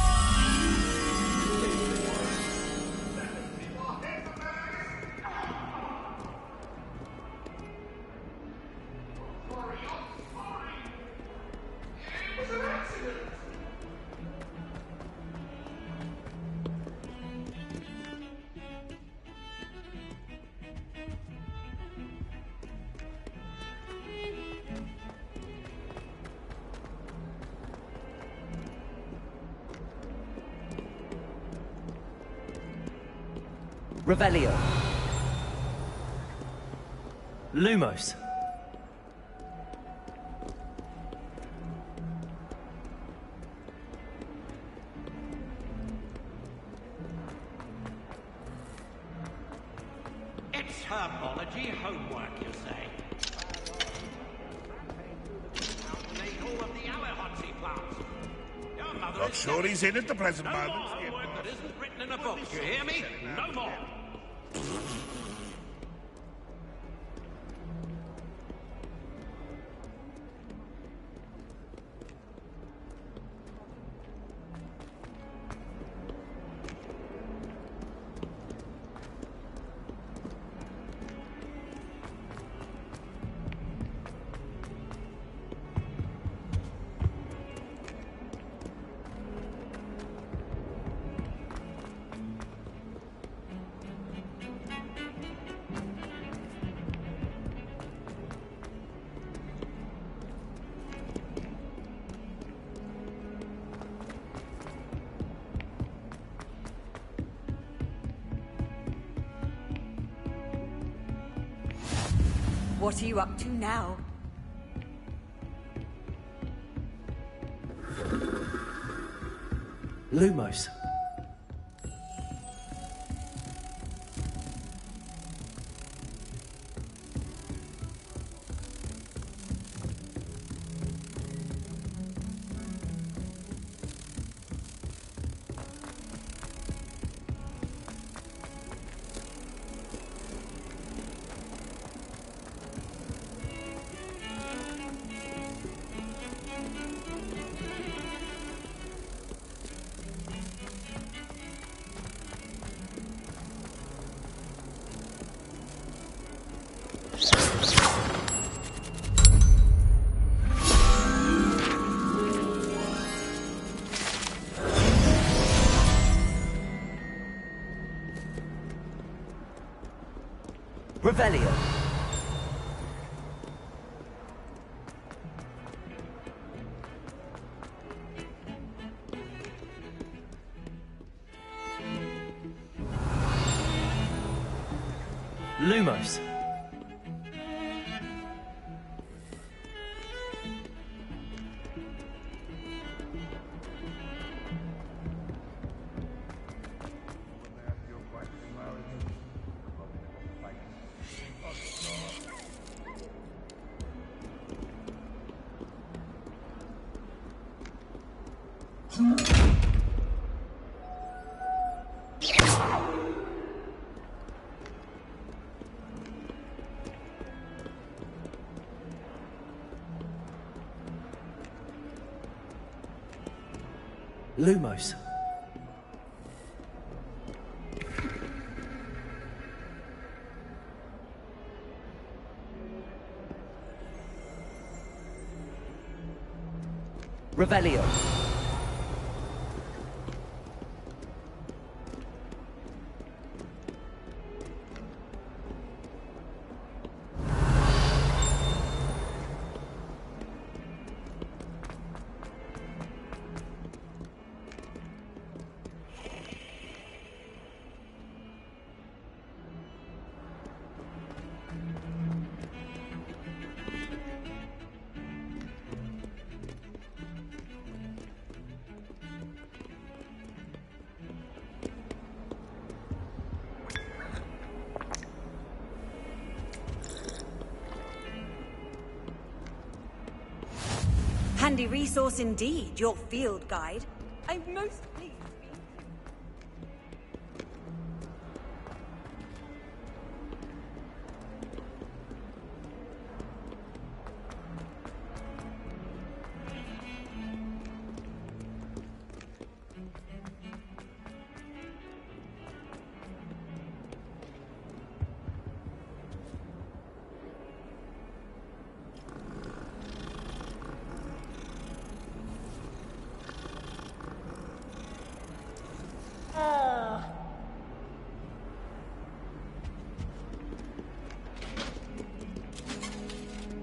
Revelio. Lumos. It's herbology homework, you say? Need all of the Alahotzi plants. Your mother Not sure he's in at the present no moment. more homework that isn't written in a book, you hear me? No more. What are you up to now? Lumos. Revelio. Lumos. Lumos. Revelio. Handy resource indeed, your field guide. I'm most pleased.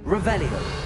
Revelio.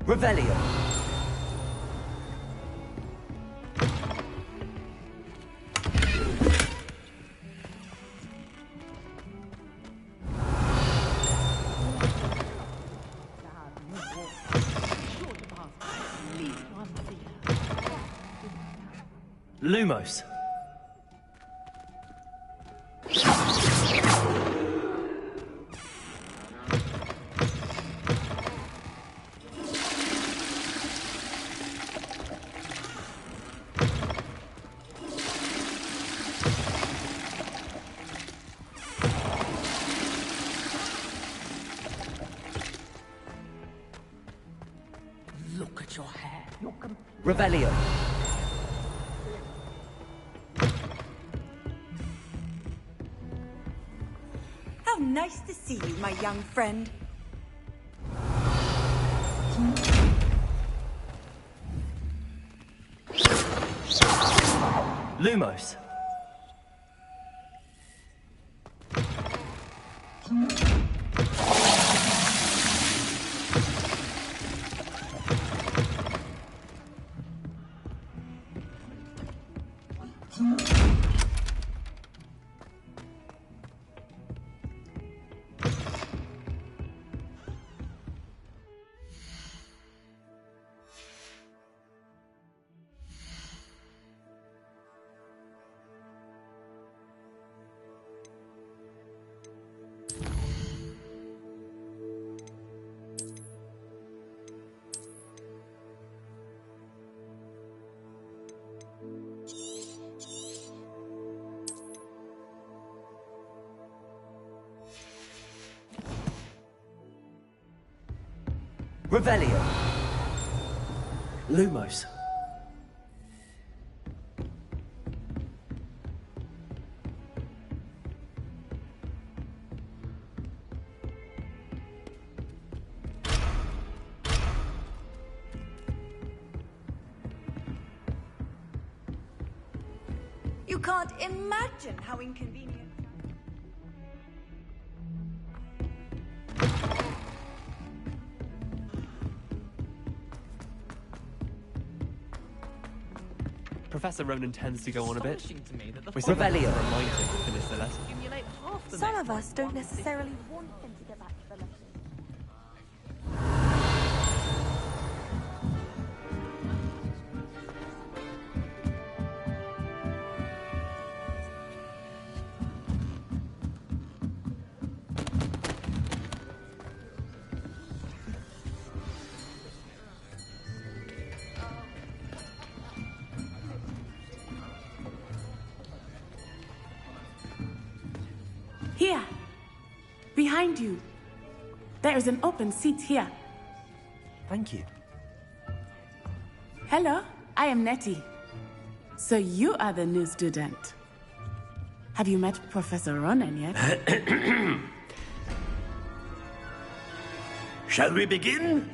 Revelio. Lumos. Look at your hair. Revelio. How nice to see you, my young friend. Lumos. Revelio. Lumos. You can't imagine how inconvenient. Professor Ronan tends to go on a bit. We Revelio. remind him to finish the lesson. Some of us don't necessarily want him to get back to the lesson. Here. Behind you. There is an open seat here. Thank you. Hello, I am Nettie. So you are the new student. Have you met Professor Ronan yet? Shall we begin?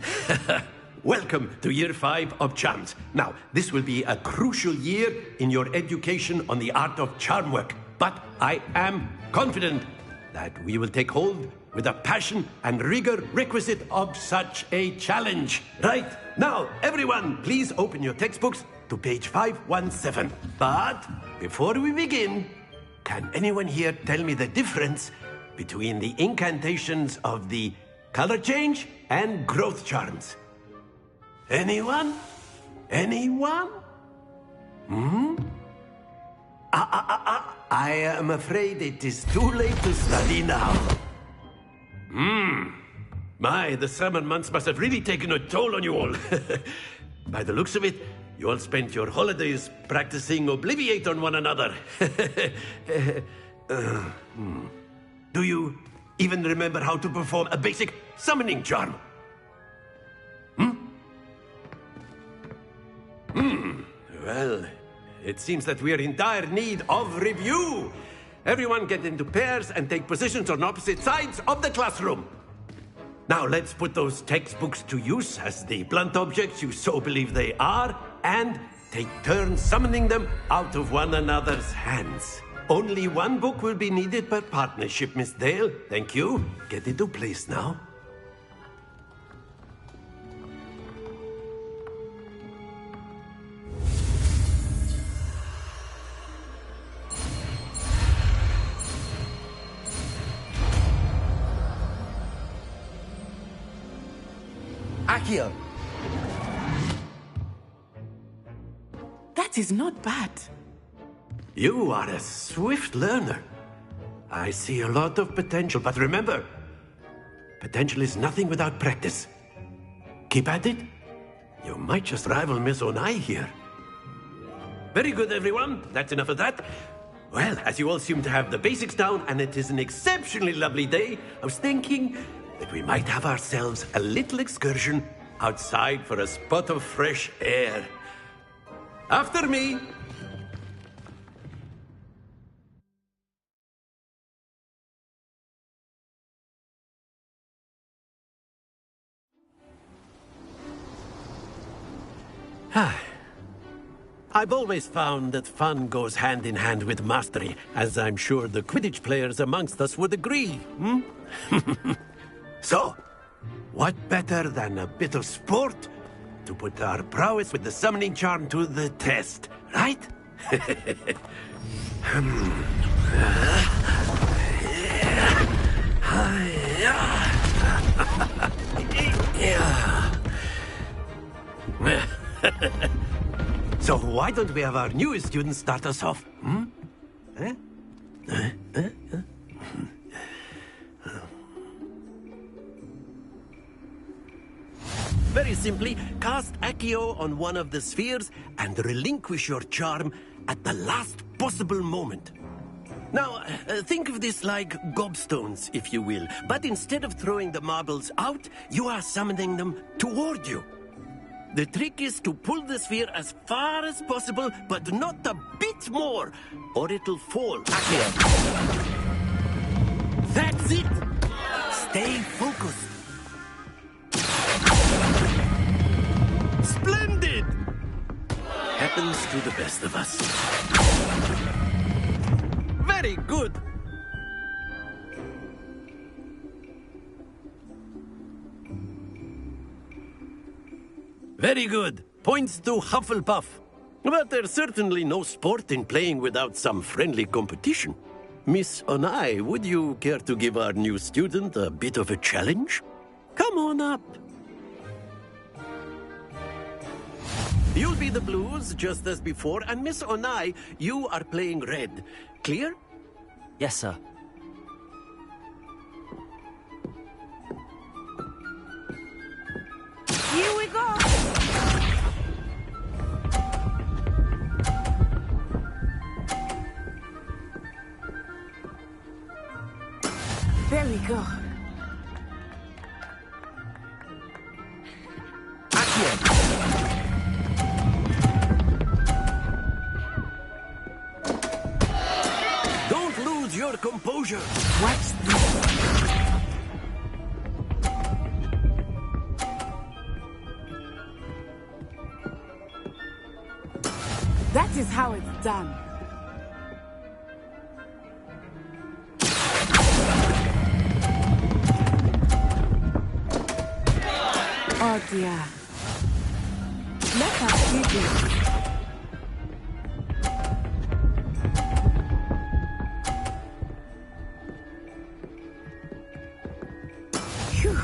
Welcome to Year 5 of Charms. Now, this will be a crucial year in your education on the art of charm work. But I am confident that we will take hold with the passion and rigor requisite of such a challenge. Right, now, everyone, please open your textbooks to page 517. But before we begin, can anyone here tell me the difference between the incantations of the color change and growth charms? Anyone? Anyone? I am afraid it is too late to study now. My, the summer months must have really taken a toll on you all. By the looks of it, you all spent your holidays practicing Obliviate on one another. Do you even remember how to perform a basic summoning charm? Well, it seems that we are in dire need of review. Everyone get into pairs and take positions on opposite sides of the classroom. Now let's put those textbooks to use as the blunt objects you so believe they are, and take turns summoning them out of one another's hands. Only one book will be needed per partnership, Miss Dale. Thank you. Get into place now. Accio! That is not bad. You are a swift learner. I see a lot of potential, but remember, potential is nothing without practice. Keep at it. You might just rival Miss Onai here. Very good, everyone. That's enough of that. Well, as you all seem to have the basics down, and it is an exceptionally lovely day, I was thinking that we might have ourselves a little excursion outside for a spot of fresh air. After me. I've always found that fun goes hand in hand with mastery, as I'm sure the Quidditch players amongst us would agree, So, what better than a bit of sport to put our prowess with the summoning charm to the test, right? So why don't we have our newest student start us off? Very simply, cast Accio on one of the spheres and relinquish your charm at the last possible moment. Now, think of this like gobstones, if you will. But instead of throwing the marbles out, you are summoning them toward you. The trick is to pull the sphere as far as possible, but not a bit more, or it'll fall. Accio. That's it! Stay focused. Splendid! At happens to the best of us. Very good. Very good. Points to Hufflepuff. But there's certainly no sport in playing without some friendly competition. Miss Onai, would you care to give our new student a bit of a challenge? Come on up. You'll be the blues, just as before, and Miss Onai, you are playing red. Clear? Yes, sir. Here we go! There we go. Don't lose your composure. Watch this. That is how it's done. Oh dear. Let us see this. Phew.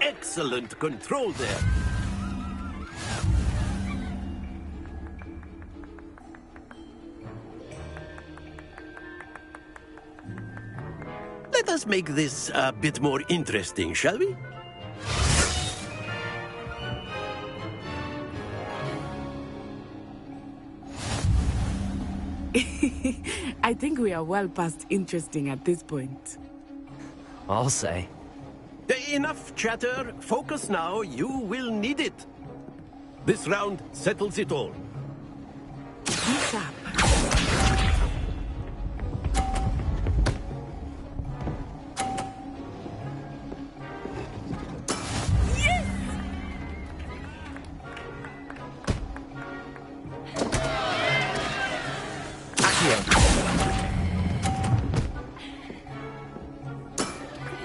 Excellent control there. Let us make this a bit more interesting, shall we? I think we are well past interesting at this point. I'll say. Enough chatter. Focus now. You will need it. This round settles it all. Be sharp.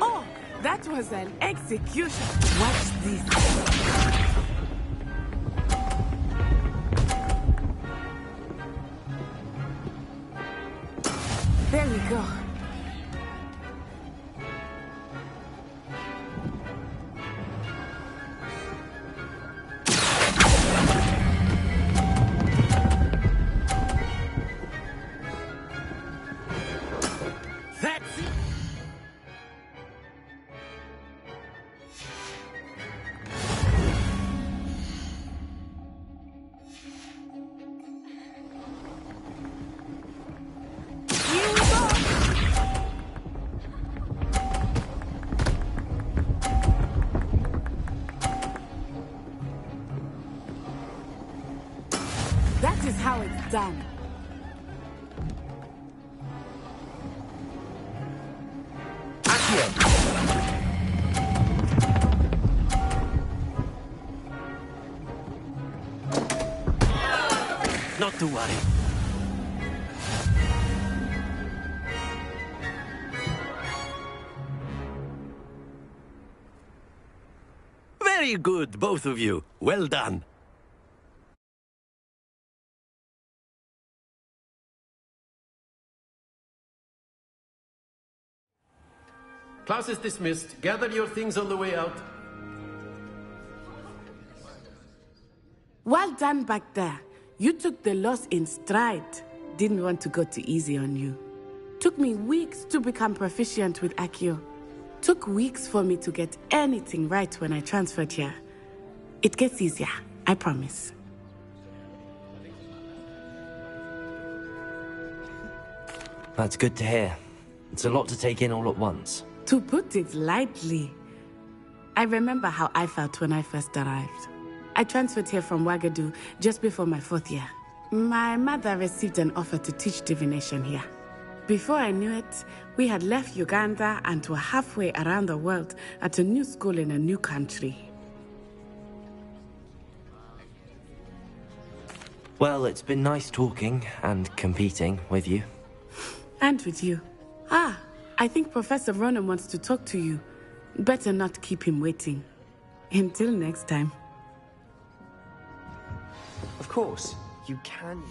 Oh, that was an execution. Watch this. There we go. That's it. Here we go! That is how it's done. Not to worry. Very good, both of you. Well done. Class is dismissed. Gather your things on the way out. Well done back there. You took the loss in stride. Didn't want to go too easy on you. Took me weeks to become proficient with Accio. Took weeks for me to get anything right when I transferred here. It gets easier, I promise. That's good to hear. It's a lot to take in all at once. To put it lightly, I remember how I felt when I first arrived. I transferred here from Wagadu just before my 4th year. My mother received an offer to teach divination here. Before I knew it, we had left Uganda and were halfway around the world at a new school in a new country. Well, it's been nice talking and competing with you. And with you. Ah, I think Professor Ronen wants to talk to you. Better not keep him waiting. Until next time. Of course, you can.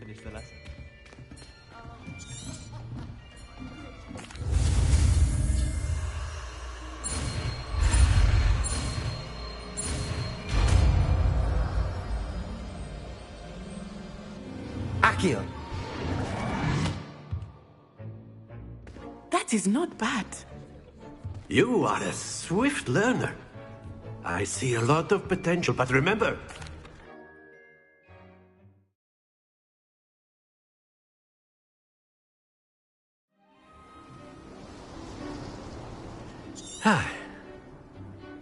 Finish the lesson. Accio! That is not bad. You are a swift learner. I see a lot of potential, but remember,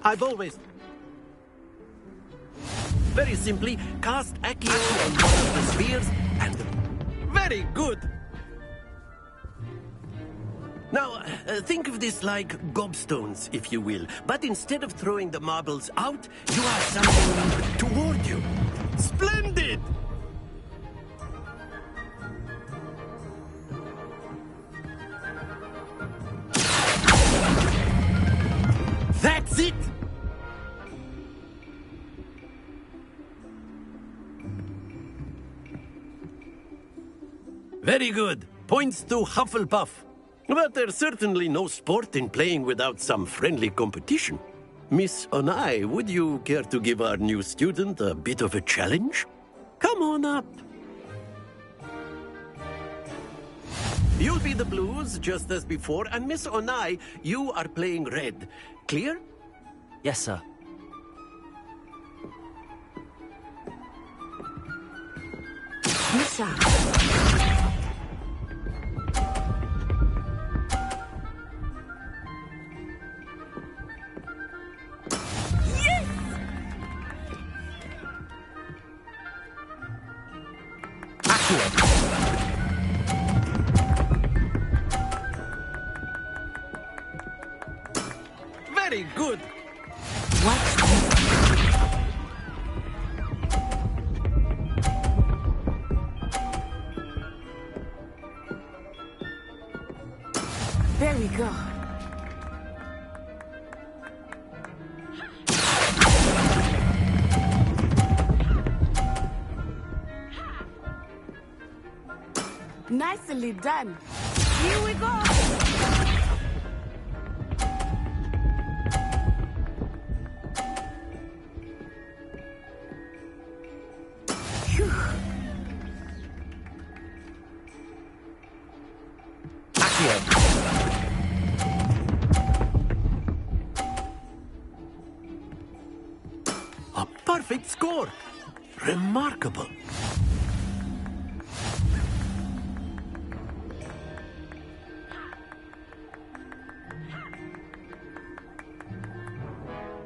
I've always... Very simply, cast Accio on one of the spheres, and... Very good! Now, think of this like gobstones, if you will. But instead of throwing the marbles out, you are summoning them toward you. Splendid! That's it! Very good. Points to Hufflepuff. But there's certainly no sport in playing without some friendly competition. Miss Onai, would you care to give our new student a bit of a challenge? Come on up. You'll be the blues, just as before, and Miss Onai, you are playing red. Clear? Yes, sir. Misha. Very good. There we go. Nicely done. Here we go. Phew. A perfect score. Remarkable.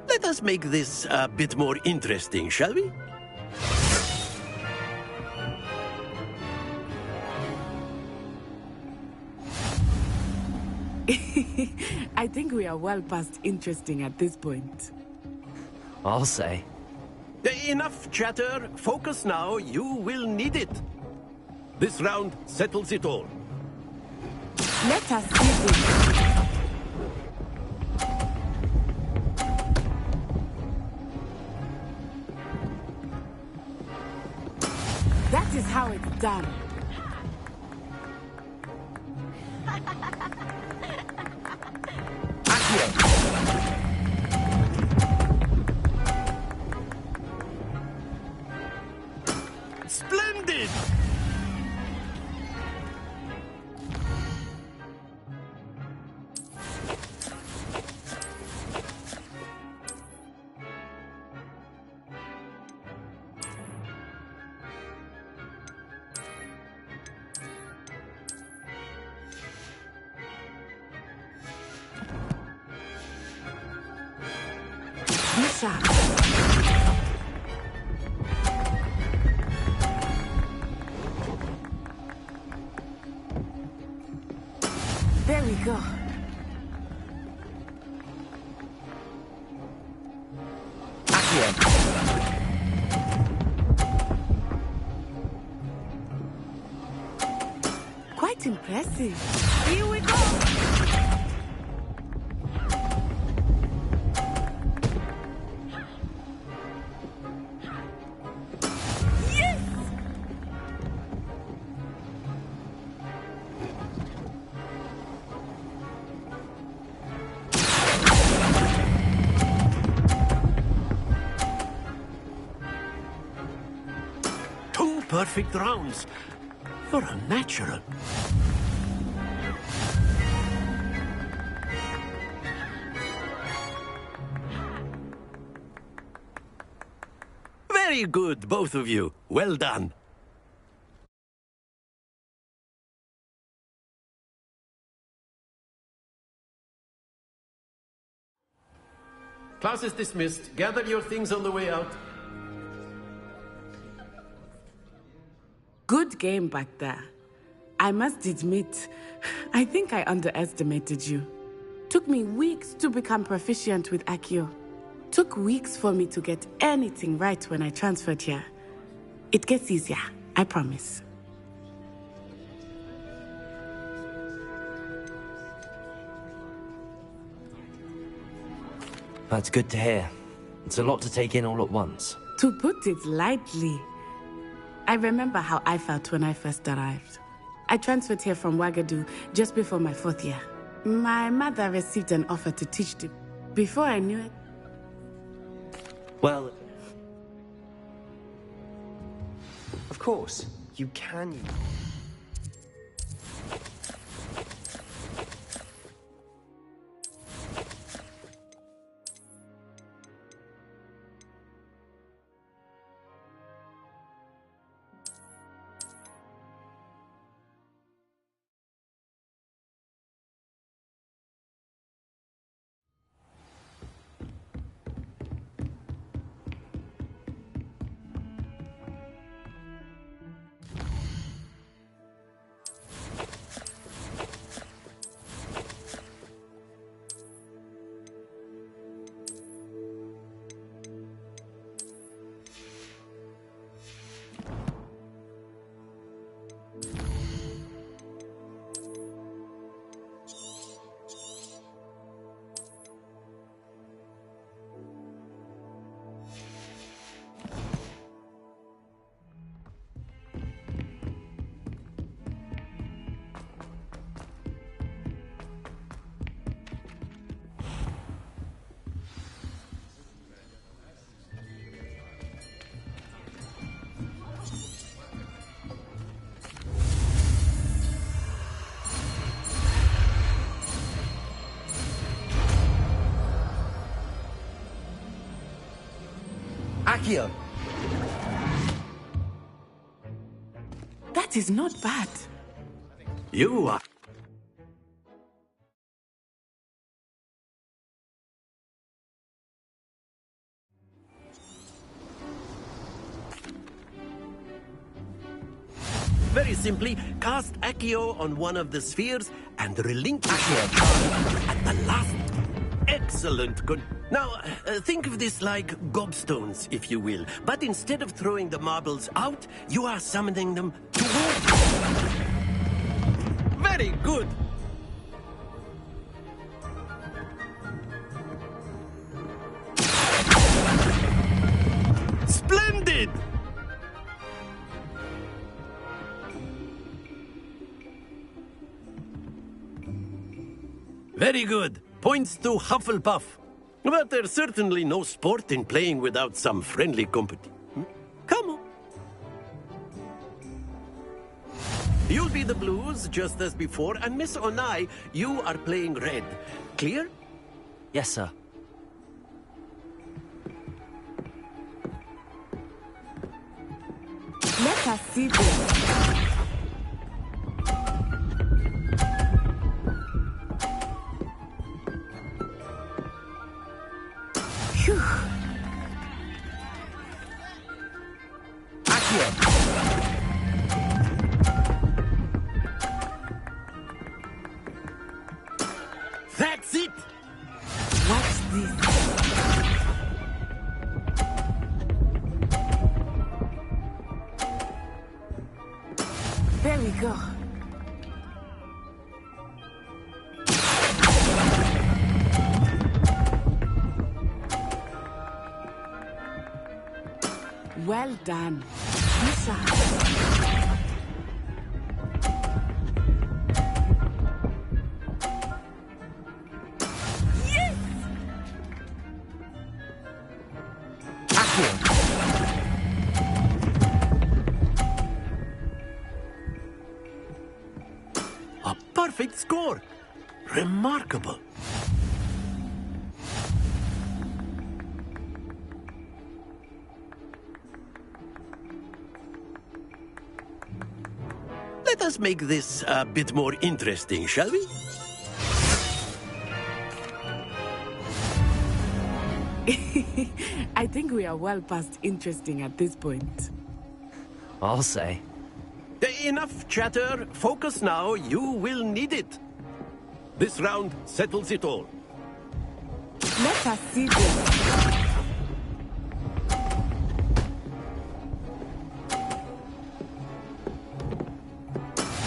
Let us make this a bit more interesting, shall we? I think we are well past interesting at this point. I'll say. Enough chatter. Focus now. You will need it. This round settles it all. Let us see this. how it's done. Splendid! There we go. Quite impressive. Here we go. Perfect rounds. You're a natural. Very good, both of you. Well done. Class is dismissed. Gather your things on the way out. Good game back there. I must admit, I think I underestimated you. Took me weeks to become proficient with Accio. Took weeks for me to get anything right when I transferred here. It gets easier, I promise. That's good to hear. It's a lot to take in all at once. To put it lightly, I remember how I felt when I first arrived. I transferred here from Wagadu just before my 4th year. My mother received an offer to teach them. Before I knew it... Well... Of course, you can... Accio! That is not bad. You are... Very simply, cast Accio on one of the spheres and relinquish your charge at the last. Excellent. Good. Now, think of this like gobstones, if you will. But instead of throwing the marbles out, you are summoning them towards you. Very good. Splendid! Very good. Points to Hufflepuff. But there's certainly no sport in playing without some friendly competition. Come on. You'll be the Blues, just as before, and Miss Onai, you are playing red. Clear? Yes, sir. Let us see this. Phew. That's it! Watch this. There we go. Well done. Lisa. Yes! A perfect score! Remarkable. Let us make this a bit more interesting, shall we? I think we are well past interesting at this point. I'll say. Enough chatter. Focus now. You will need it. This round settles it all. Let us see this.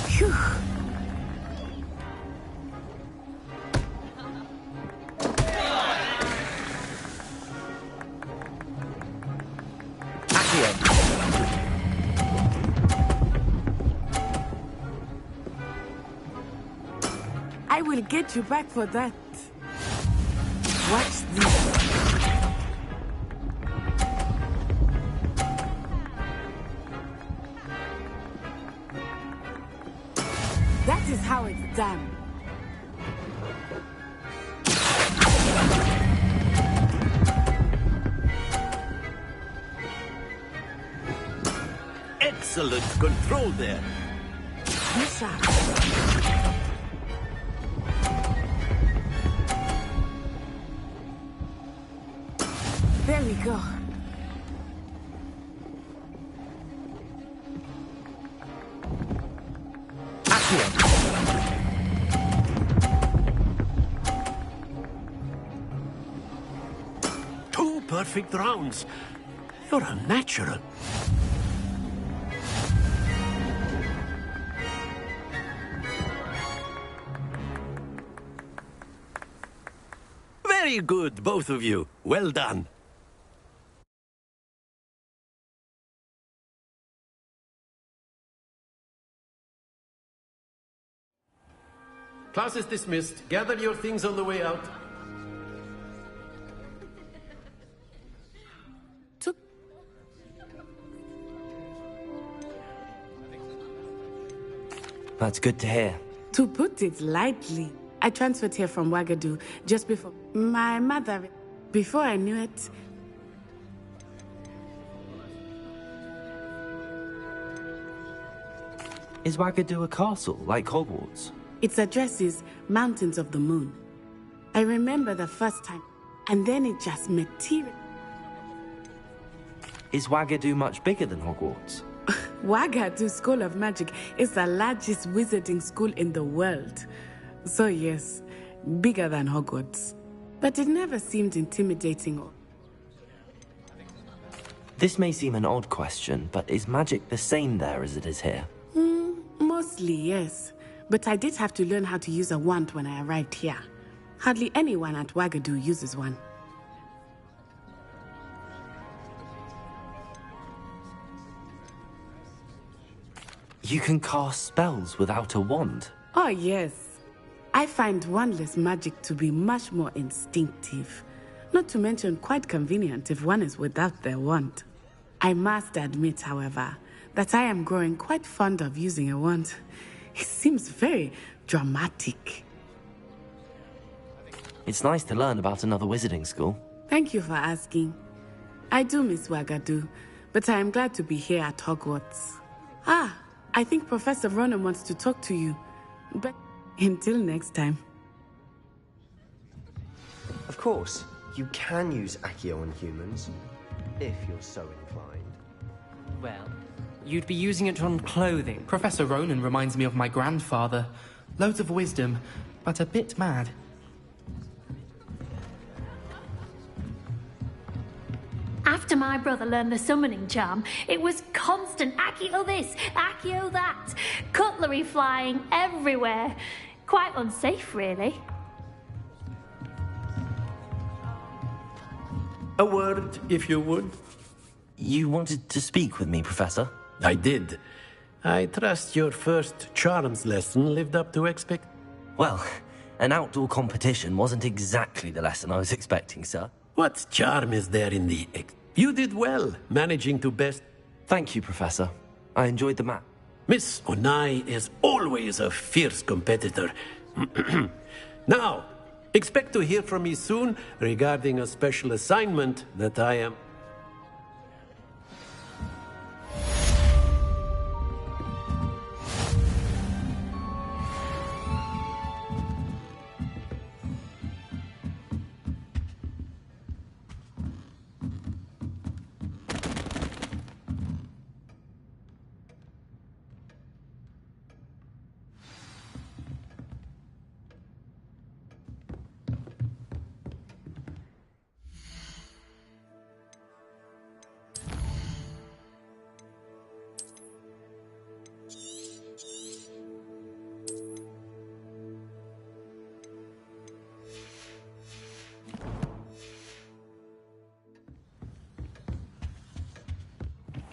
Phew. I will get you back for that. Watch this. That is how it's done. Excellent control there. Misha. There we go. Two perfect rounds. You're a natural. Very good, both of you. Well done. Class is dismissed. Gather your things on the way out. That's good to hear. To put it lightly, I transferred here from Wagadu just before my mother. Before I knew it, Is Wagadu a castle, like Hogwarts? its address is Mountains of the Moon. I remember the first time, and then it just materialized. Is Wagadu much bigger than Hogwarts? Wagadu School of Magic is the largest wizarding school in the world. So yes, bigger than Hogwarts. But it never seemed intimidating or... This may seem an odd question, but is magic the same there as it is here? Mostly, yes. But I did have to learn how to use a wand when I arrived here. Hardly anyone at Wagadu uses one. You can cast spells without a wand? Oh, yes. I find wandless magic to be much more instinctive, not to mention quite convenient if one is without their wand. I must admit, however, that I am growing quite fond of using a wand. It seems very dramatic. It's nice to learn about another wizarding school. Thank you for asking. I do miss Wagadu, but I am glad to be here at Hogwarts. Ah, I think Professor Ronen wants to talk to you. But until next time. Of course, you can use Accio on humans, if you're so inclined. Well, you'd be using it on clothing. Professor Ronen reminds me of my grandfather. Loads of wisdom, but a bit mad. After my brother learned the summoning charm, it was constant Accio this, Accio that. Cutlery flying everywhere. Quite unsafe, really. A word, if you would. You wanted to speak with me, Professor? I did. I trust your first charms lesson lived up to expect. Well, an outdoor competition wasn't exactly the lesson I was expecting, sir. What charm is there in the... You did well, managing to best... Thank you, Professor. I enjoyed the map. Miss Onai is always a fierce competitor. Now, expect to hear from me soon regarding a special assignment that I am...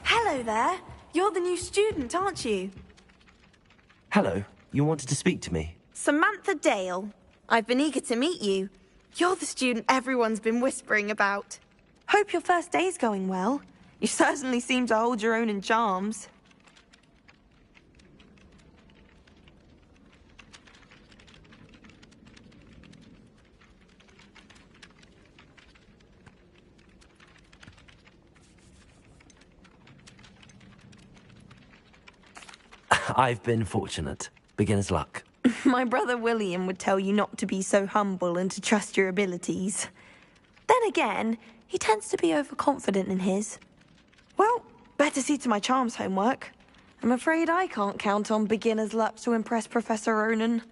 Hello there. You're the new student, aren't you? Hello. You wanted to speak to me? Samantha Dale. I've been eager to meet you. You're the student everyone's been whispering about. Hope your first day's going well. You certainly seem to hold your own in charms. I've been fortunate. Beginner's luck. My brother William would tell you not to be so humble and to trust your abilities. Then again, he tends to be overconfident in his. Well, better see to my charms homework. I'm afraid I can't count on beginner's luck to impress Professor Ronen.